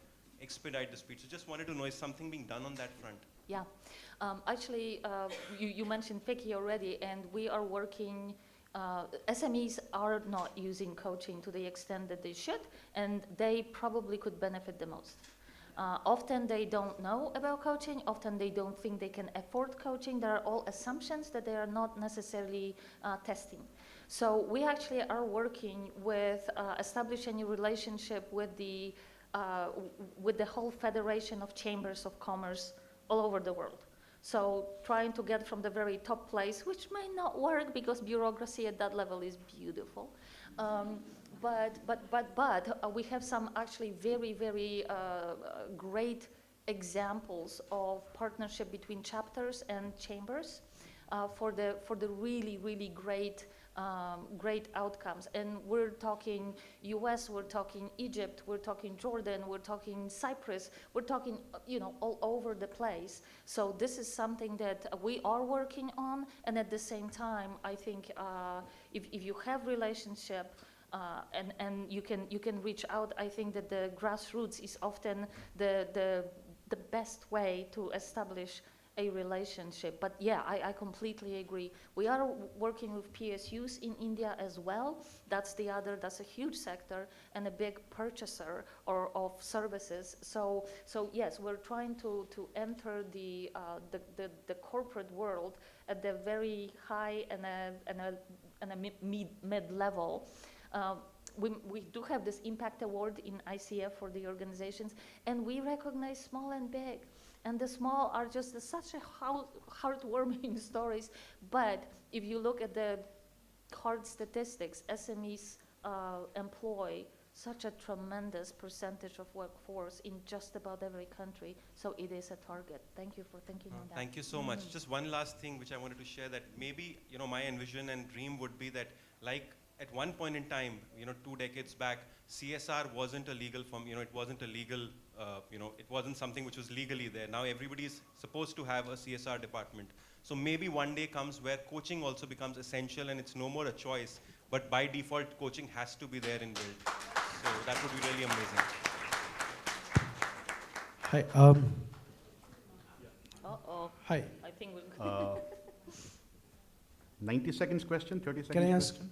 expedite the speed. So just wanted to know, is something being done on that front? Yeah, actually, you mentioned FICCI already, and we are working. SMEs are not using coaching to the extent that they should, and they probably could benefit the most. Often they don't know about coaching, often they don't think they can afford coaching. There are all assumptions that they are not necessarily testing. So we actually are working with establishing a relationship with the whole Federation of Chambers of Commerce all over the world. So trying to get from the very top place, which may not work because bureaucracy at that level is beautiful. But we have some actually very, very great examples of partnership between chapters and chambers for the really, really great outcomes. And we're talking US, we're talking Egypt, we're talking Jordan, we're talking Cyprus, we're talking, you know, all over the place. So this is something that we are working on, and at the same time, I think if you have relationship and you can reach out, I think that the grassroots is often the best way to establish a relationship. But yeah, I completely agree. We are working with PSUs in India as well. That's a huge sector and a big purchaser of services. So yes, we're trying to enter the corporate world at the very high and a mid level. We do have this impact award in ICF for the organizations, and we recognize small and big. And the small are just such a heartwarming stories. But if you look at the hard statistics, SMEs employ such a tremendous percentage of workforce in just about every country. So it is a target. Thank you for thinking on that. Thank you so much. Just one last thing which I wanted to share, that maybe, you know, my envision and dream would be that, like, at one point in time, you know, 2 decades back, CSR wasn't a legal form, you know, it wasn't a legal, it wasn't something which was legally there. Now everybody is supposed to have a CSR department. So maybe one day comes where coaching also becomes essential and it's no more a choice, but by default, coaching has to be there inbuilt. So that would be really amazing. Hi. Hi. I think we'll 90 seconds question, 30 seconds Can I ask? question?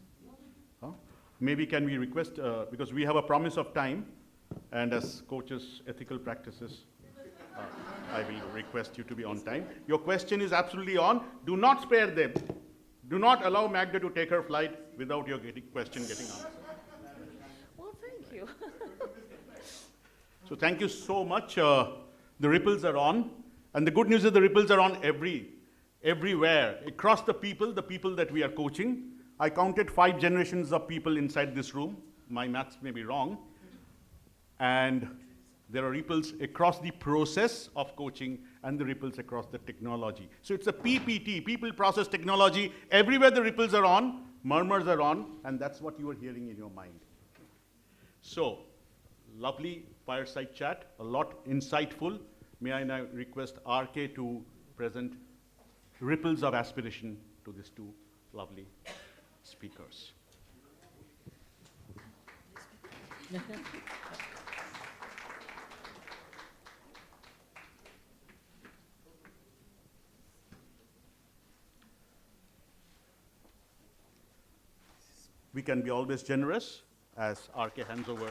Huh? Maybe can we request, because we have a promise of time, and as coaches' ethical practices, I will request you to be on time. Your question is absolutely on. Do not spare them. Do not allow Magda to take her flight without your question getting answered. Well, thank you. So thank you so much. The ripples are on. And the good news is the ripples are on everywhere, across the people that we are coaching. I counted 5 generations of people inside this room. My maths may be wrong. And there are ripples across the process of coaching and the ripples across the technology. So it's a PPT, people, process, technology. Everywhere the ripples are on, murmurs are on, and that's what you are hearing in your mind. So, lovely fireside chat, a lot insightful. May I now request RK to present ripples of aspiration to these 2 lovely speakers. We can be always generous as RK hands over.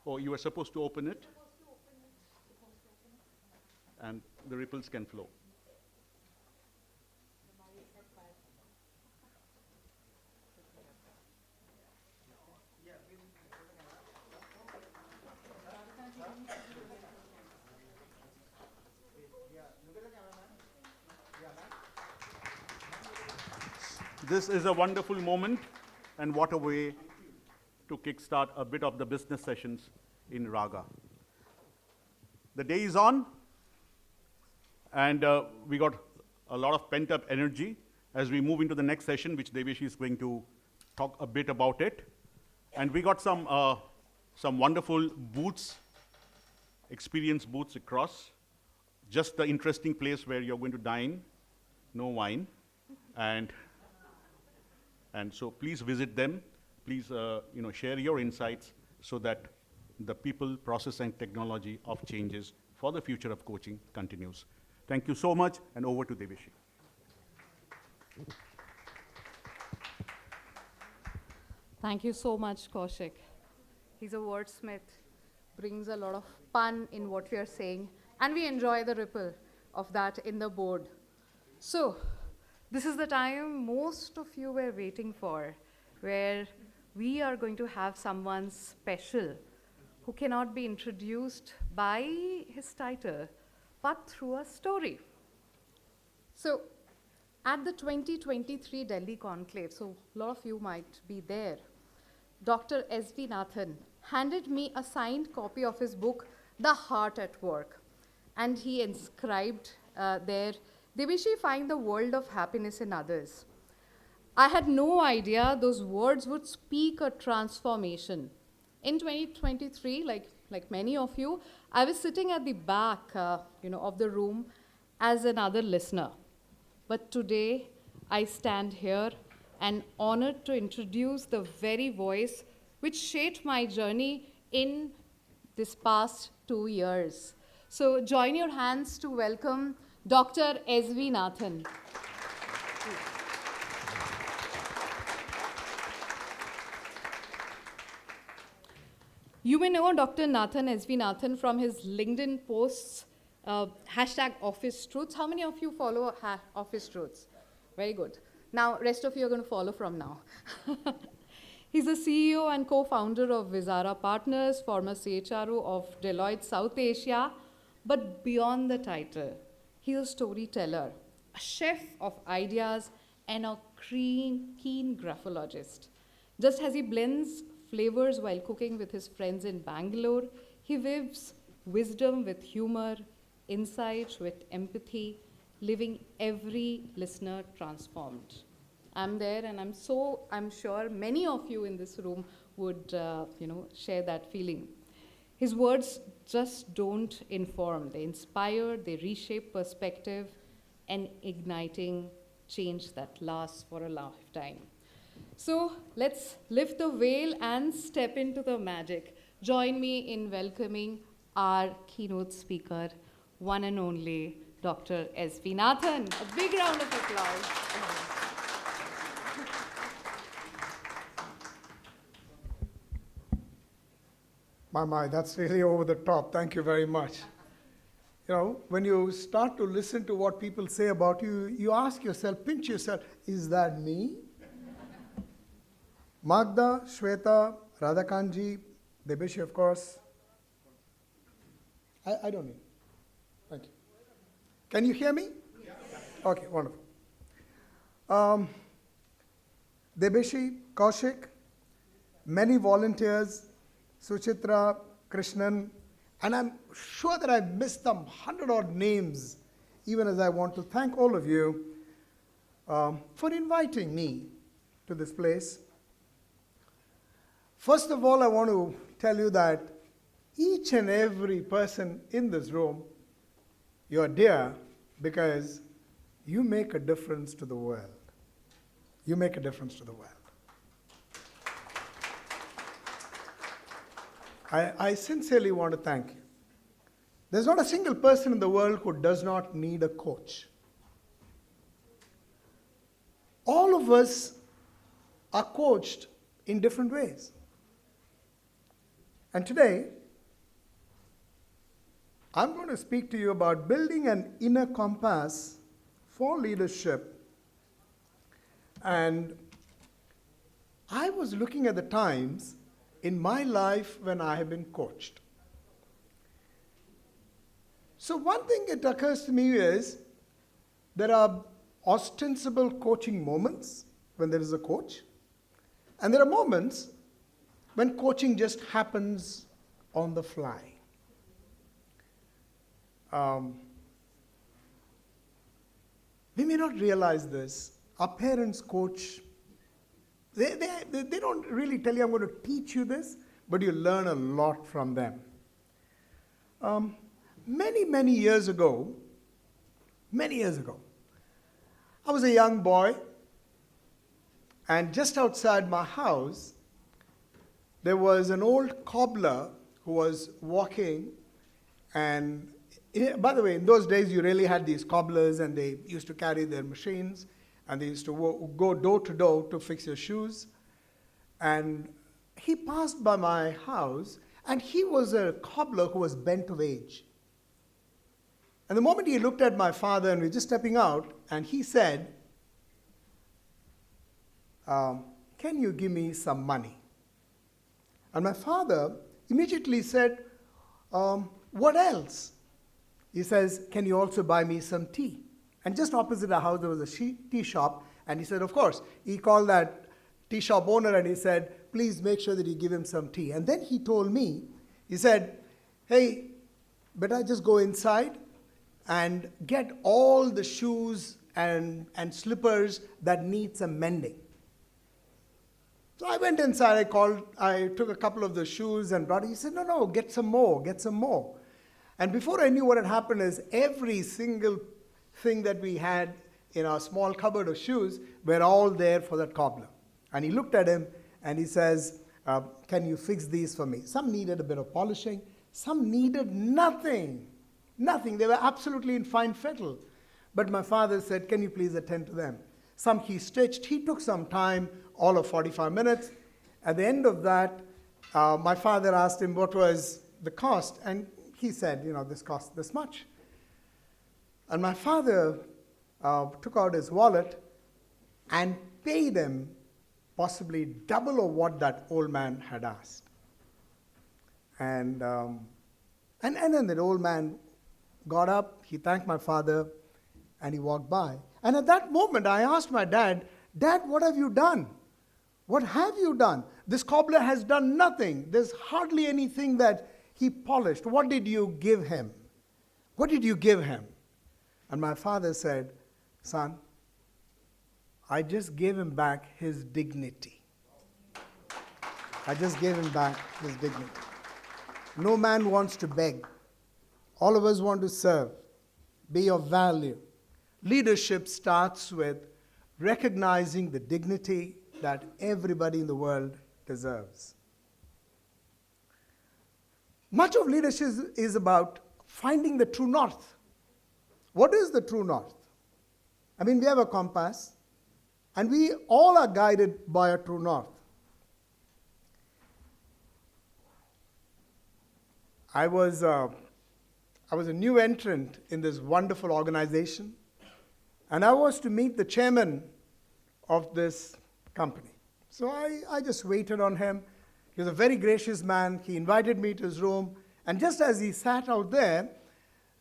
Oh, you are supposed to open it? And the ripples can flow. This is a wonderful moment, and what a way to kickstart a bit of the business sessions in Raga. The day is on, and we got a lot of pent-up energy as we move into the next session, which Deveshi is going to talk a bit about it. And we got some wonderful booths, experience booths across. Just the interesting place where you're going to dine, no wine. And so please visit them. Please share your insights so that the people, process, and technology of changes for the future of coaching continues. Thank you so much, and over to Deveshi. Thank you so much, Kaushik. He's a wordsmith, brings a lot of pun in what we are saying, and we enjoy the ripple of that in the board. So, this is the time most of you were waiting for, where we are going to have someone special who cannot be introduced by his title, but through a story. So, at the 2023 Delhi Conclave, so a lot of you might be there, Dr. S.V. Nathan handed me a signed copy of his book, The Heart at Work. And he inscribed there, Deveshi, find the world of happiness in others. I had no idea those words would speak a transformation. In 2023, like many of you, I was sitting at the back of the room as another listener. But today, I stand here and honored to introduce the very voice which shaped my journey in this past 2 years. So join your hands to welcome Dr. S.V. Nathan. You may know Dr. Nathan, S.V. Nathan, from his LinkedIn posts, hashtag Office Truths. How many of you follow Office Truths? Very good. Now, rest of you are going to follow from now. He's the CEO and co-founder of Vizara Partners, former CHRO of Deloitte South Asia. But beyond the title, he's a storyteller, a chef of ideas, and a keen graphologist. Just as he blends flavors while cooking with his friends in Bangalore, he weaves wisdom with humor, insight with empathy, leaving every listener transformed. I'm there, and I'm sure many of you in this room would share that feeling. His words just don't inform. They inspire, they reshape perspective, and igniting change that lasts for a lifetime. So let's lift the veil and step into the magic. Join me in welcoming our keynote speaker, one and only Dr. S.V. Nathan. A big round of applause. My, that's really over the top. Thank you very much. You know, when you start to listen to what people say about you, you ask yourself, pinch yourself, is that me? Magda, Shweta, Radhakanji, Debeshi, of course. I don't need. Thank you. Can you hear me? Yes. Okay, wonderful. Debeshi, Kaushik, many volunteers, Suchitra, Krishnan, and I'm sure that I've missed some 100-odd names, even as I want to thank all of you for inviting me to this place. First of all, I want to tell you that each and every person in this room, you're dear because you make a difference to the world. You make a difference to the world. I sincerely want to thank you. There's not a single person in the world who does not need a coach. All of us are coached in different ways. And today, I'm going to speak to you about building an inner compass for leadership. And I was looking at the times in my life when I have been coached. So one thing that occurs to me is there are ostensible coaching moments when there is a coach, and there are moments when coaching just happens on the fly. We may not realize this. Our parents coach. They don't really tell you, I'm going to teach you this, but you learn a lot from them. Many years ago, I was a young boy, and just outside my house, there was an old cobbler who was walking, and by the way, in those days, you really had these cobblers, and they used to carry their machines, and they used to go door to door to fix your shoes. And he passed by my house, and he was a cobbler who was bent of age. And the moment he looked at my father, and we were just stepping out, and he said, can you give me some money? And my father immediately said, what else? He says, can you also buy me some tea? And just opposite our house, there was a tea shop. And he said, of course. He called that tea shop owner and he said, please make sure that you give him some tea. And then he told me, he said, hey, better just go inside and get all the shoes and slippers that need some mending. So I went inside, I took a couple of the shoes and brought it. He said, no, get some more. And before I knew what had happened is every single thing that we had in our small cupboard of shoes were all there for that cobbler. And he looked at him and he says, can you fix these for me? Some needed a bit of polishing. Some needed nothing. They were absolutely in fine fettle. But my father said, can you please attend to them? Some he stitched. He took some time, all of 45 minutes. At the end of that, my father asked him what was the cost. And he said, this cost this much. And my father took out his wallet and paid him possibly double of what that old man had asked. And then the old man got up, he thanked my father, and he walked by. And at that moment, I asked my dad, Dad, what have you done? What have you done? This cobbler has done nothing. There's hardly anything that he polished. What did you give him? What did you give him? And my father said, son, I just gave him back his dignity. I just gave him back his dignity. No man wants to beg. All of us want to serve, be of value. Leadership starts with recognizing the dignity that everybody in the world deserves. Much of leadership is about finding the true north. What is the true north? I mean, we have a compass, and we all are guided by a true north. I was a new entrant in this wonderful organization, and I was to meet the chairman of this company. So I just waited on him. He was a very gracious man. He invited me to his room, and just as he sat out there,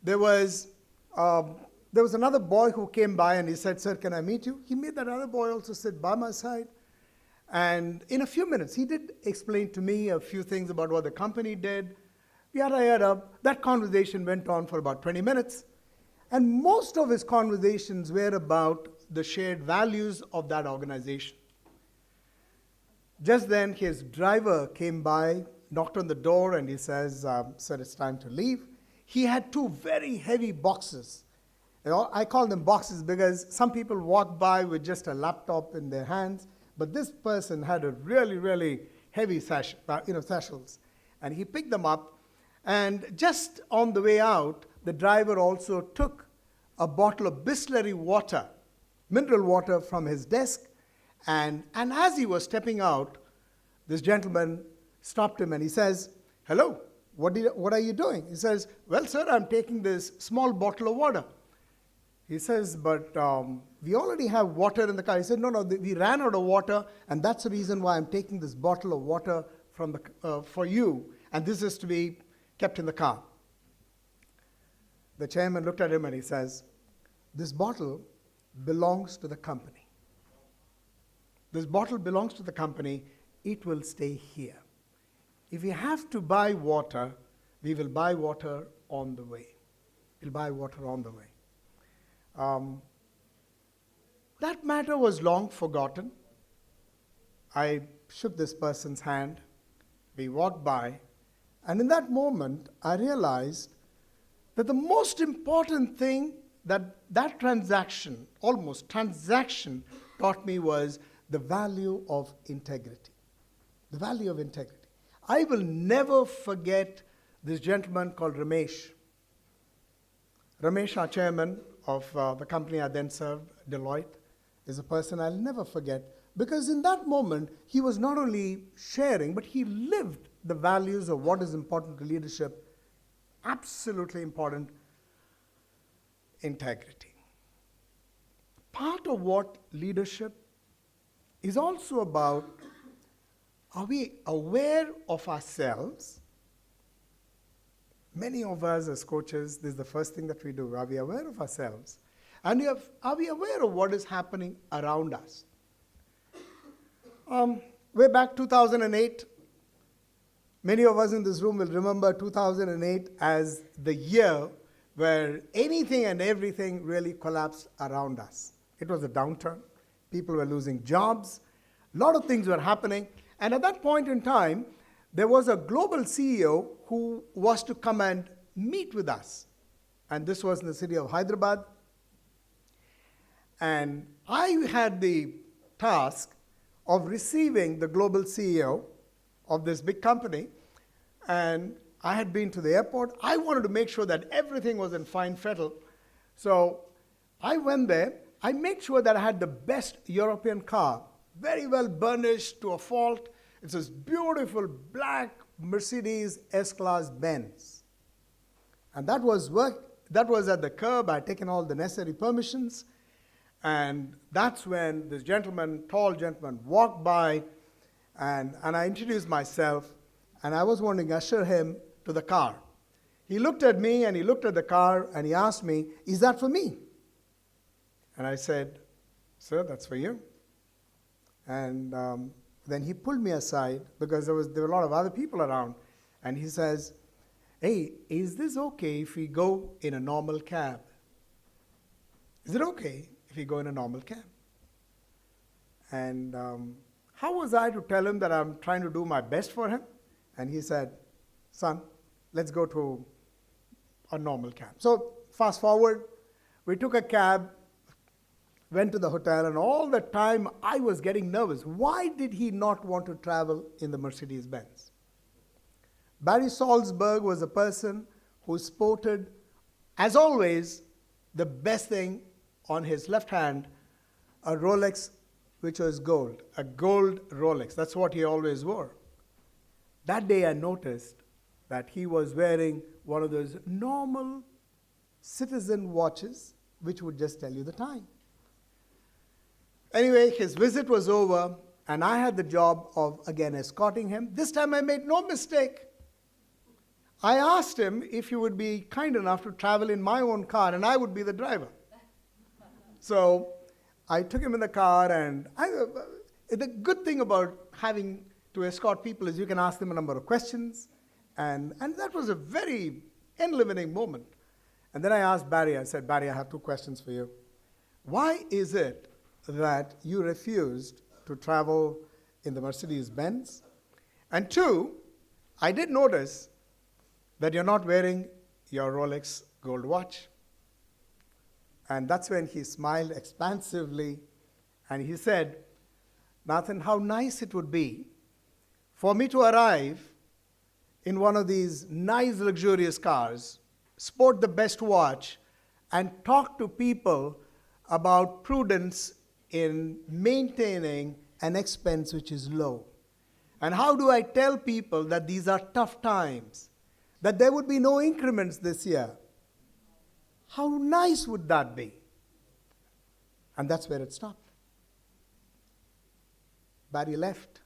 there was another boy who came by, and he said, sir, can I meet you? He made that other boy also sit by my side. And in a few minutes, he did explain to me a few things about what the company did. Yada, yada. That conversation went on for about 20 minutes. And most of his conversations were about the shared values of that organization. Just then, his driver came by, knocked on the door, and he says, sir, it's time to leave. He had two very heavy boxes. I call them boxes because some people walk by with just a laptop in their hands, but this person had a really, really heavy satchels. And he picked them up, and just on the way out, the driver also took a bottle of Bisleri water, mineral water, from his desk, and as he was stepping out, this gentleman stopped him and he says, hello, what are you doing? He says, well, sir, I'm taking this small bottle of water. He says, but we already have water in the car. He said, no, we ran out of water, and that's the reason why I'm taking this bottle of water from for you, and this is to be kept in the car. The chairman looked at him and he says, this bottle belongs to the company. This bottle belongs to the company. It will stay here. If we have to buy water, we will buy water on the way. We'll buy water on the way. That matter was long forgotten. I shook this person's hand. We walked by. And in that moment, I realized that the most important thing that transaction taught me was the value of integrity. The value of integrity. I will never forget this gentleman called Ramesh. Ramesh, our chairman of the company I then served, Deloitte, is a person I'll never forget, because in that moment, he was not only sharing, but he lived the values of what is important to leadership, absolutely important, integrity. Part of what leadership is also about, are we aware of ourselves? Many of us as coaches, this is the first thing that we do. Are we aware of ourselves? And are we aware of what is happening around us? Way back 2008, many of us in this room will remember 2008 as the year where anything and everything really collapsed around us. It was a downturn. People were losing jobs. A lot of things were happening. And at that point in time, there was a global CEO who was to come and meet with us. And this was in the city of Hyderabad. And I had the task of receiving the global CEO of this big company. And I had been to the airport. I wanted to make sure that everything was in fine fettle. So I went there. I made sure that I had the best European car, very well burnished to a fault. It's this beautiful black Mercedes S-Class Benz. And that was at the curb. I had taken all the necessary permissions. And that's when this gentleman, tall gentleman, walked by, and I introduced myself, and I was wanting to usher him to the car. He looked at me, and he looked at the car, and he asked me, is that for me? And I said, sir, that's for you. And then he pulled me aside, because there were a lot of other people around, and he says, hey, is this okay if we go in a normal cab? Is it okay if we go in a normal cab? And how was I to tell him that I'm trying to do my best for him? And he said, son, let's go to a normal cab. So fast forward, we took a cab, went to the hotel, and all the time I was getting nervous. Why did he not want to travel in the Mercedes-Benz? Barry Salzberg was a person who sported, as always, the best thing on his left hand, a Rolex which was gold, a gold Rolex. That's what he always wore. That day I noticed that he was wearing one of those normal citizen watches which would just tell you the time. Anyway, his visit was over, and I had the job of, again, escorting him. This time I made no mistake. I asked him if he would be kind enough to travel in my own car, and I would be the driver. So I took him in the car, and the good thing about having to escort people is you can ask them a number of questions, and that was a very enlivening moment. And then I asked Barry, I said, Barry, I have two questions for you. Why is it that you refused to travel in the Mercedes-Benz? And two, I did notice that you're not wearing your Rolex gold watch. And that's when he smiled expansively, and he said, Nathan, how nice it would be for me to arrive in one of these nice luxurious cars, sport the best watch, and talk to people about prudence in maintaining an expense which is low. And how do I tell people that these are tough times? That there would be no increments this year? How nice would that be? And that's where it stopped. Barry left.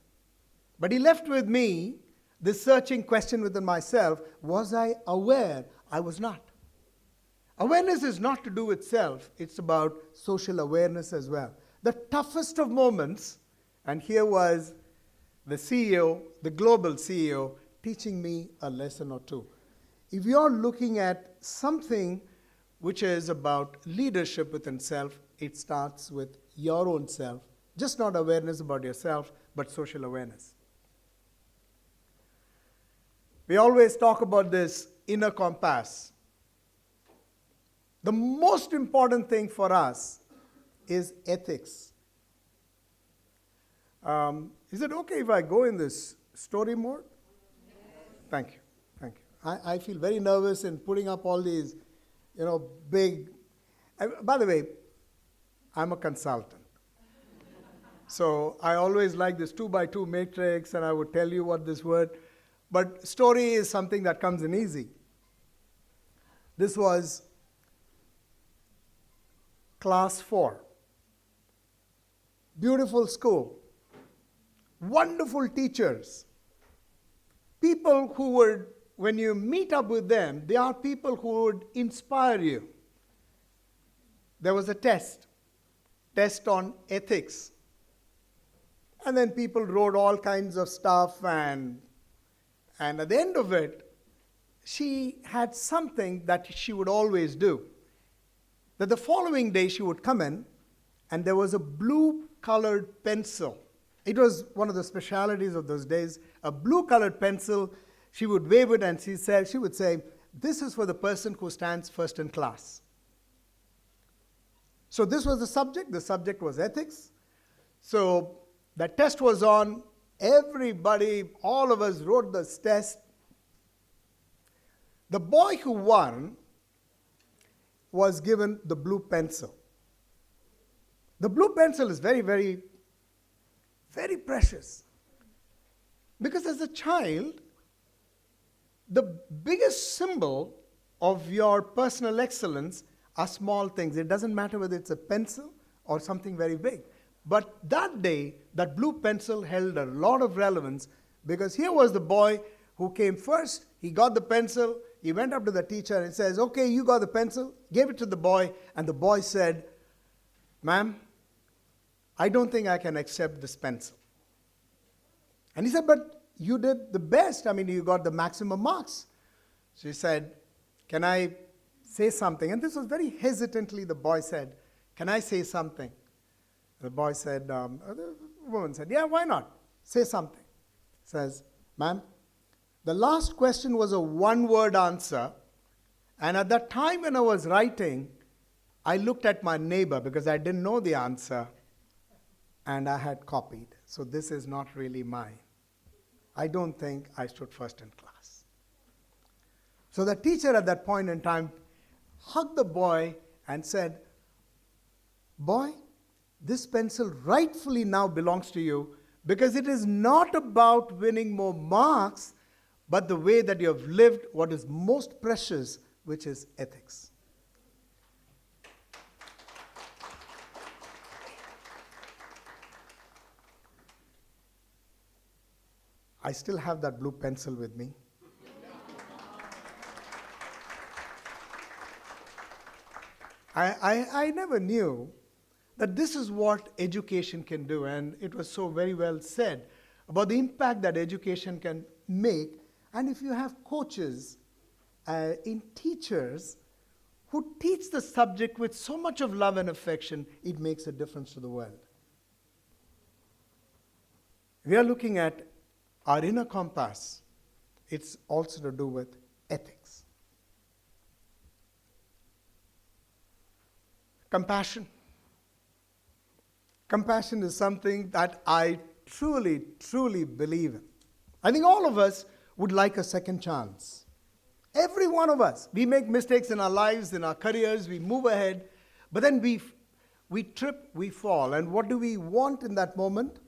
But he left with me this searching question within myself. Was I aware? I was not. Awareness is not to do with self. It's about social awareness as well. The toughest of moments, and here was the CEO, the global CEO, teaching me a lesson or two. If you're looking at something which is about leadership within self, it starts with your own self. Just not awareness about yourself, but social awareness. We always talk about this inner compass. The most important thing for us is ethics. Is it okay if I go in this story mode? Yes. Thank you. Thank you. I feel very nervous in putting up all these, big. By the way, I'm a consultant. So I always like this 2x2 matrix, and I would tell you what this word. But story is something that comes in easy. This was class 4. Beautiful school. Wonderful teachers. People who would, when you meet up with them, they are people who would inspire you. There was a test on ethics. And then people wrote all kinds of stuff, and at the end of it, she had something that she would always do. That the following day she would come in, and there was a blue-colored pencil. It was one of the specialities of those days. A blue-colored pencil, she would wave it, and she would say, "This is for the person who stands first in class." So this was the subject. The subject was ethics. So the test was on. Everybody, all of us wrote this test. The boy who won was given the blue pencil. The blue pencil is very, very, very precious. Because as a child, the biggest symbol of your personal excellence are small things. It doesn't matter whether it's a pencil or something very big. But that day, that blue pencil held a lot of relevance, because here was the boy who came first. He got the pencil. He went up to the teacher and says, "Okay, you got the pencil." Gave it to the boy, and the boy said, "Ma'am, I don't think I can accept this pencil." And he said, "But you did the best. I mean, you got the maximum marks." She said, "Can I say something?" And this was very hesitantly the boy said, "Can I say something?" The boy said, the woman said, "Yeah, why not? Say something." Says, "Ma'am, the last question was a one-word answer, and at that time when I was writing, I looked at my neighbor because I didn't know the answer, and I had copied. So this is not really mine. I don't think I stood first in class." So the teacher at that point in time hugged the boy and said, "Boy, this pencil rightfully now belongs to you, because it is not about winning more marks, but the way that you have lived what is most precious, which is ethics." I still have that blue pencil with me. I never knew that this is what education can do, and it was so very well said about the impact that education can make. And if you have coaches in teachers who teach the subject with so much of love and affection, it makes a difference to the world. We are looking at our inner compass. It's also to do with ethics. Compassion. Compassion is something that I truly, truly believe in. I think all of us would like a second chance. Every one of us. We make mistakes in our lives, in our careers, we move ahead, but then we trip, we fall. And what do we want in that moment?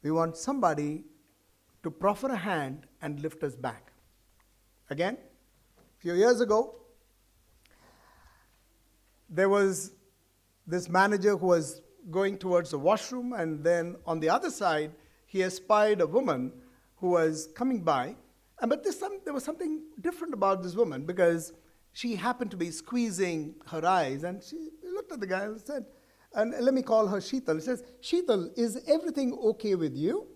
We want somebody to proffer a hand and lift us back. Again, a few years ago, there was this manager who was going towards the washroom, and then on the other side, he espied a woman who was coming by. But there was something different about this woman, because she happened to be squeezing her eyes, and she looked at the guy and said, and let me call her Sheetal. He says, "Sheetal, is everything okay with you?"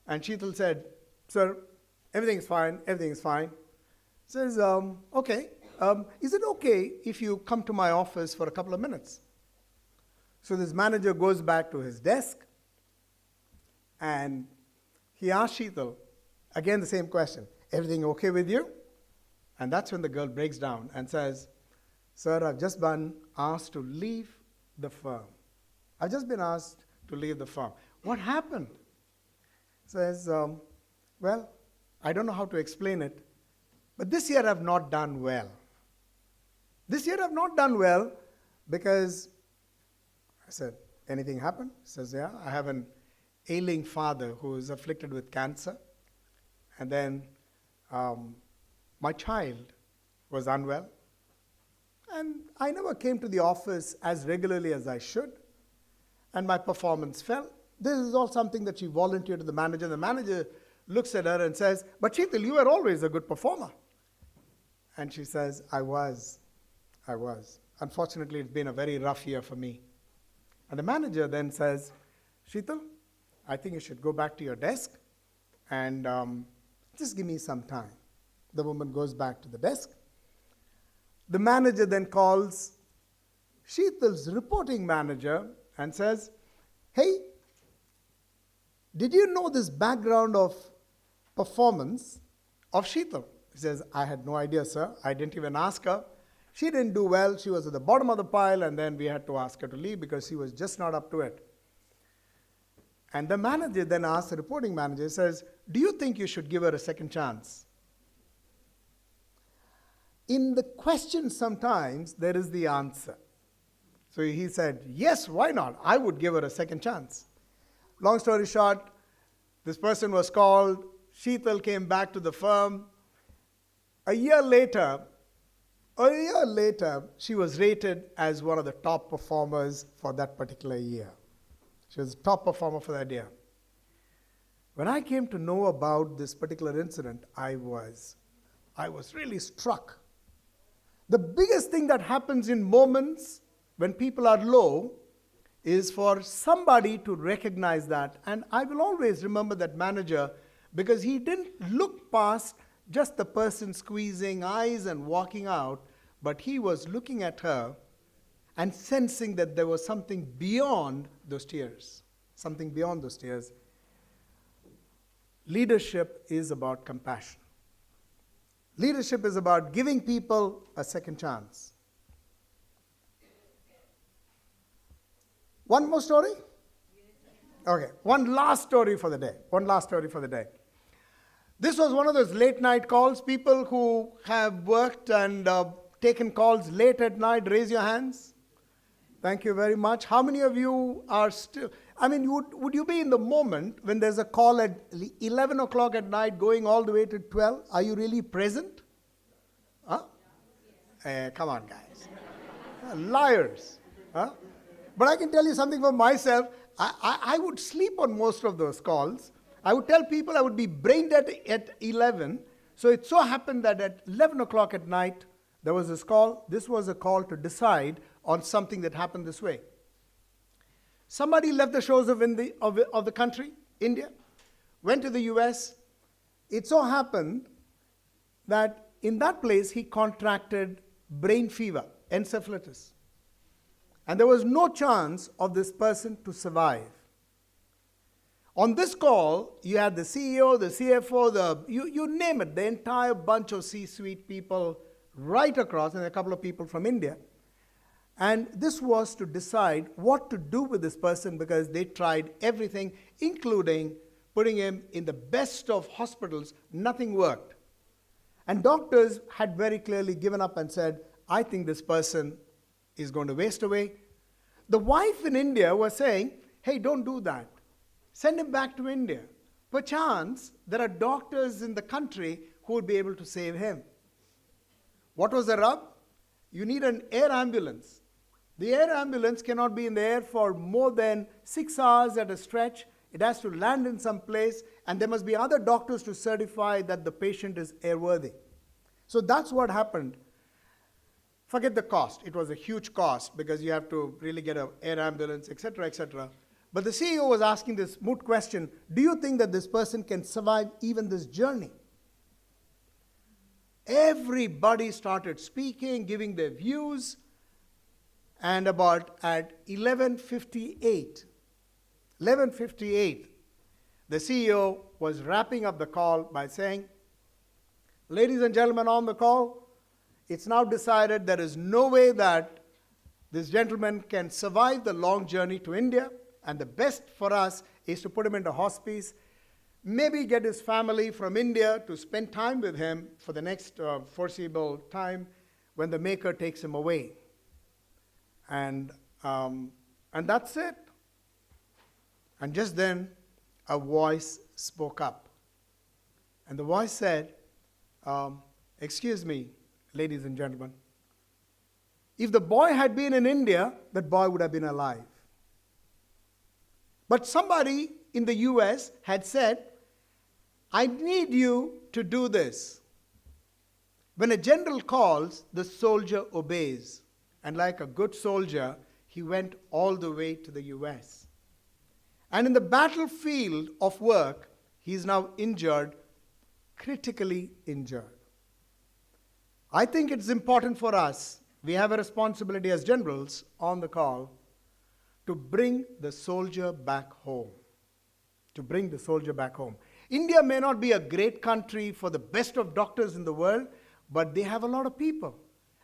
And Sheetal said, "Sir, everything's fine, everything's fine." He says, "Okay, is it okay if you come to my office for a couple of minutes?" So this manager goes back to his desk, and he asks Sheetal, again the same question, "Everything okay with you?" And that's when the girl breaks down and says, "Sir, I've just been asked to leave the firm. I've just been asked to leave the firm." "What happened?" Says, "Well, I don't know how to explain it, but this year I've not done well. This year I've not done well because," I said, "Anything happened?" He says, "Yeah, I have an ailing father who is afflicted with cancer. And then my child was unwell. And I never came to the office as regularly as I should. And my performance fell." This is all something that she volunteered to the manager. The manager looks at her and says, "But Sheetal, you were always a good performer." And she says, I was. Unfortunately, it's been a very rough year for me." And the manager then says, "Sheetal, I think you should go back to your desk and just give me some time." The woman goes back to the desk. The manager then calls Sheetal's reporting manager and says, "Hey, did you know this background of performance of Sheetal?" He says, "I had no idea, sir. I didn't even ask her. She didn't do well. She was at the bottom of the pile, and then we had to ask her to leave because she was just not up to it." And the manager then asks the reporting manager, says, "Do you think you should give her a second chance?" In the question, sometimes there is the answer. So he said, "Yes, why not? I would give her a second chance." Long story short, this person was called. Sheetal came back to the firm. A year later, she was rated as one of the top performers for that particular year. She was the top performer for that year. When I came to know about this particular incident, I was really struck. The biggest thing that happens in moments when people are low is for somebody to recognize that. And I will always remember that manager, because he didn't look past just the person squeezing eyes and walking out, but he was looking at her and sensing that there was something beyond those tears. Something beyond those tears. Leadership is about compassion. Leadership is about giving people a second chance. One more story? Okay, one last story for the day. This was one of those late night calls. People who have worked and taken calls late at night, raise your hands. Thank you very much. How many of you are still, would you be in the moment when there's a call at 11 o'clock at night going all the way to 12? Are you really present? Huh? Come on, guys. Liars. Huh? But I can tell you something for myself. I would sleep on most of those calls. I would tell people I would be brain dead at 11. So it so happened that at 11 o'clock at night, there was this call. This was a call to decide on something that happened this way. Somebody left the shores of the country, India, went to the US. It so happened that in that place he contracted brain fever, encephalitis. And there was no chance of this person to survive. On this call, you had the CEO, the CFO, you name it, the entire bunch of C-suite people right across, and a couple of people from India. And this was to decide what to do with this person, because they tried everything, including putting him in the best of hospitals. Nothing worked. And doctors had very clearly given up and said, I think this person is going to waste away. The wife in India was saying, hey, don't do that. Send him back to India. perchance there are doctors in the country who would be able to save him. What was the rub? You need an air ambulance. The air ambulance cannot be in the air for more than 6 hours at a stretch. It has to land in some place, and there must be other doctors to certify that the patient is airworthy. So that's what happened. Forget the cost. It was a huge cost because you have to really get an air ambulance, etc., etc. But the CEO was asking this moot question, do you think that this person can survive even this journey? Everybody started speaking, giving their views, and about at 11:58, the CEO was wrapping up the call by saying, ladies and gentlemen on the call, it's now decided there is no way that this gentleman can survive the long journey to India, and the best for us is to put him into hospice, maybe get his family from India to spend time with him for the next foreseeable time when the Maker takes him away. And that's it. And just then, a voice spoke up. And the voice said, excuse me, ladies and gentlemen, if the boy had been in India, that boy would have been alive. But somebody in the US had said, I need you to do this. When a general calls, the soldier obeys. And like a good soldier, he went all the way to the US. And in the battlefield of work, he is now injured, critically injured. I think it's important for us, we have a responsibility as generals on the call, to bring the soldier back home. To bring the soldier back home. India may not be a great country for the best of doctors in the world, but they have a lot of people.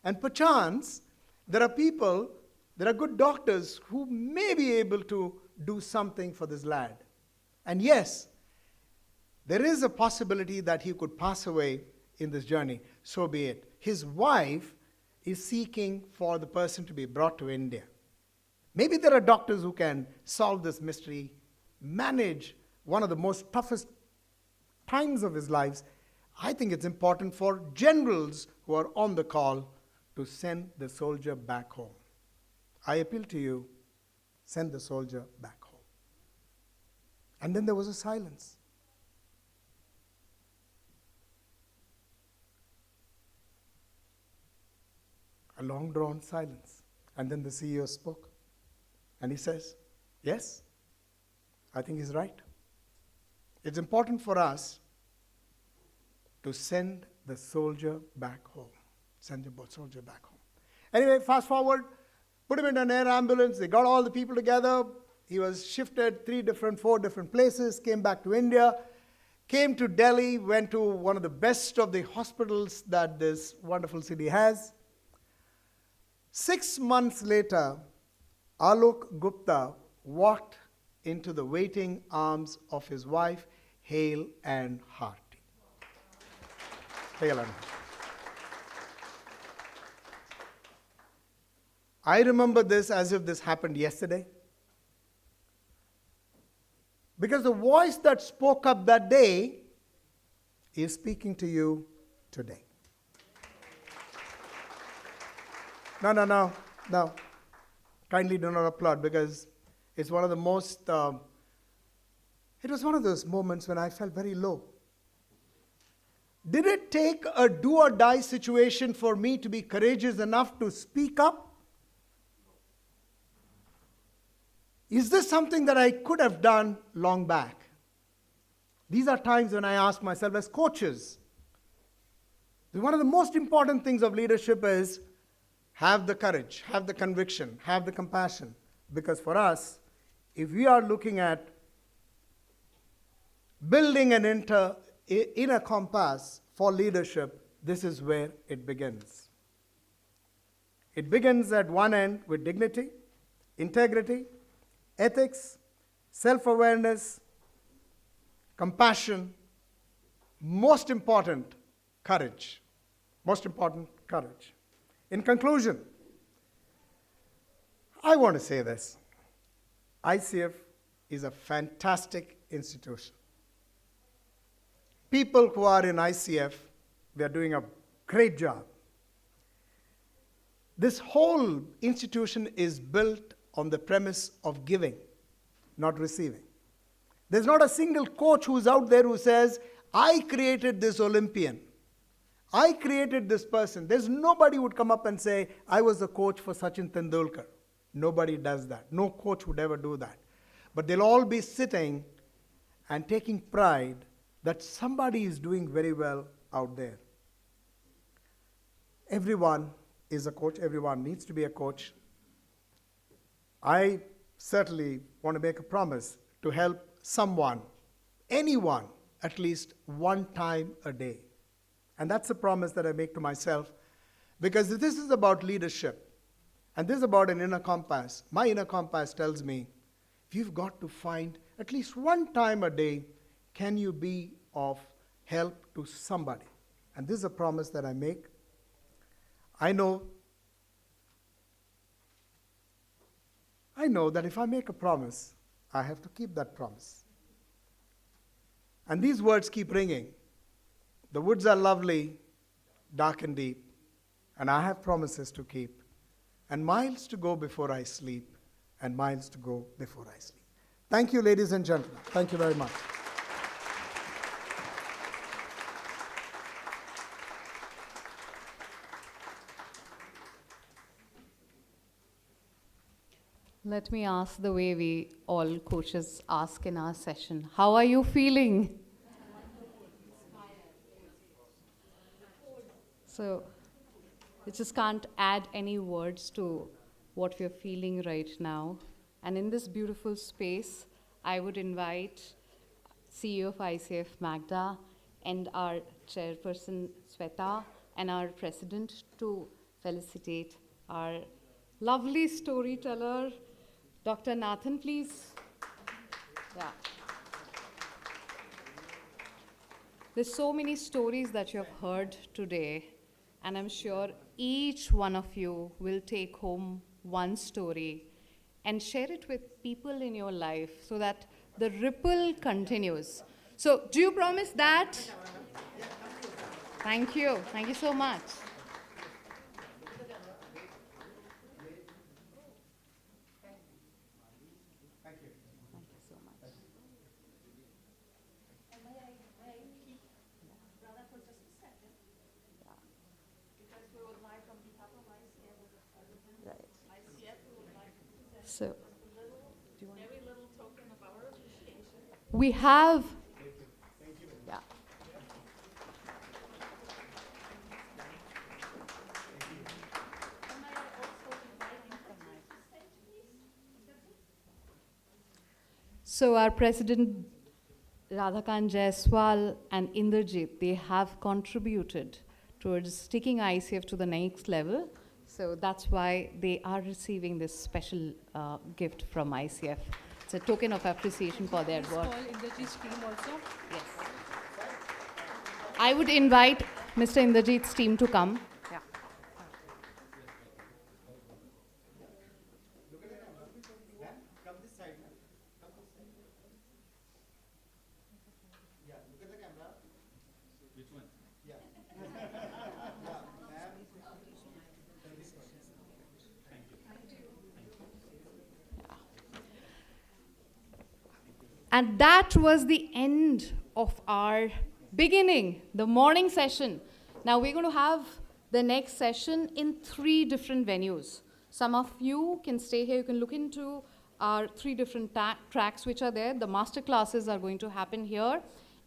And perchance, there are good doctors who may be able to do something for this lad. And yes, there is a possibility that he could pass away in this journey. So be it. His wife is seeking for the person to be brought to India. Maybe there are doctors who can solve this mystery, manage one of the most toughest times of his lives. I think it's important for generals who are on the call to send the soldier back home. I appeal to you, send the soldier back home. And then there was a silence. A long drawn silence. And then the CEO spoke. And he says, yes, I think he's right. It's important for us to send the soldier back home. Send the soldier back home. Anyway, fast forward, put him in an air ambulance. They got all the people together. He was shifted 4 different places, came back to India, came to Delhi, went to one of the best of the hospitals that this wonderful city has. 6 months later, Alok Gupta walked into the waiting arms of his wife, hale and hearty. Hale and hearty. I remember this as if this happened yesterday. Because the voice that spoke up that day is speaking to you today. No. Kindly do not applaud, because it's one of the most, it was one of those moments when I felt very low. Did it take a do or die situation for me to be courageous enough to speak up? Is this something that I could have done long back? These are times when I ask myself as coaches, one of the most important things of leadership is have the courage, have the conviction, have the compassion. Because for us, if we are looking at building an inner compass for leadership, this is where it begins. It begins at one end with dignity, integrity, ethics, self-awareness, compassion, most important, courage. Most important, courage. In conclusion, I want to say this. ICF is a fantastic institution. people who are in ICF, they are doing a great job. This whole institution is built on the premise of giving, not receiving. There's not a single coach who's out there who says, I created this Olympian. I created this person. There's nobody who would come up and say, I was the coach for Sachin Tendulkar. Nobody does that. No coach would ever do that. But they'll all be sitting and taking pride that somebody is doing very well out there. Everyone is a coach. Everyone needs to be a coach. I certainly want to make a promise to help someone, anyone, at least one time a day. And that's a promise that I make to myself, because this is about leadership, and this is about an inner compass. My inner compass tells me, you've got to find at least one time a day, can you be of help to somebody? And this is a promise that I make. I know that if I make a promise, I have to keep that promise. And these words keep ringing. The woods are lovely, dark and deep, and I have promises to keep, and miles to go before I sleep, and miles to go before I sleep. Thank you, ladies and gentlemen. Thank you very much. Let me ask the way we all coaches ask in our session. How are you feeling? So, you just can't add any words to what we're feeling right now. And in this beautiful space, I would invite CEO of ICF, Magda, and our chairperson, Sweta, and our president to felicitate our lovely storyteller, Dr. Nathan, please. Yeah. There's so many stories that you have heard today, and I'm sure each one of you will take home one story and share it with people in your life so that the ripple continues. So, do you promise that? Thank you. Thank you so much. So, we have, yeah. So our President Radhakant Jaiswal and Inderjit, they have contributed towards taking ICF to the next level. So that's why they are receiving this special gift from ICF. It's a token of appreciation for their work. Inderjit's team also. Yes. I would invite Mr. Inderjit's team to come. Yeah. And that was the end of our beginning, the morning session. Now we're going to have the next session in 3 different venues. Some of you can stay here. You can look into our 3 different tracks which are there. The master classes are going to happen here.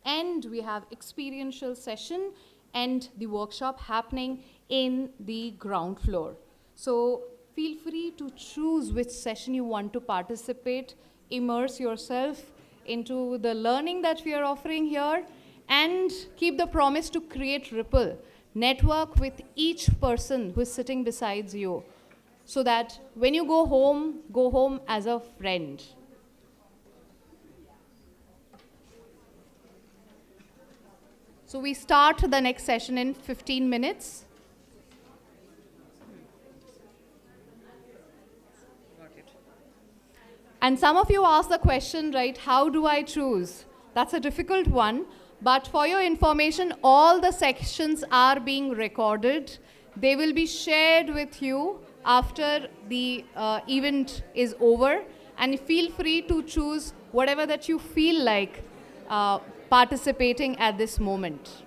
And we have experiential session and the workshop happening in the ground floor. So feel free to choose which session you want to participate, immerse yourself into the learning that we are offering here, and keep the promise to create ripple. Network with each person who is sitting beside you, so that when you go home as a friend. So we start the next session in 15 minutes. And some of you asked the question, right, how do I choose? That's a difficult one, But for your information, all the sections are being recorded. They will be shared with you after the event is over. And feel free to choose whatever that you feel like participating at this moment.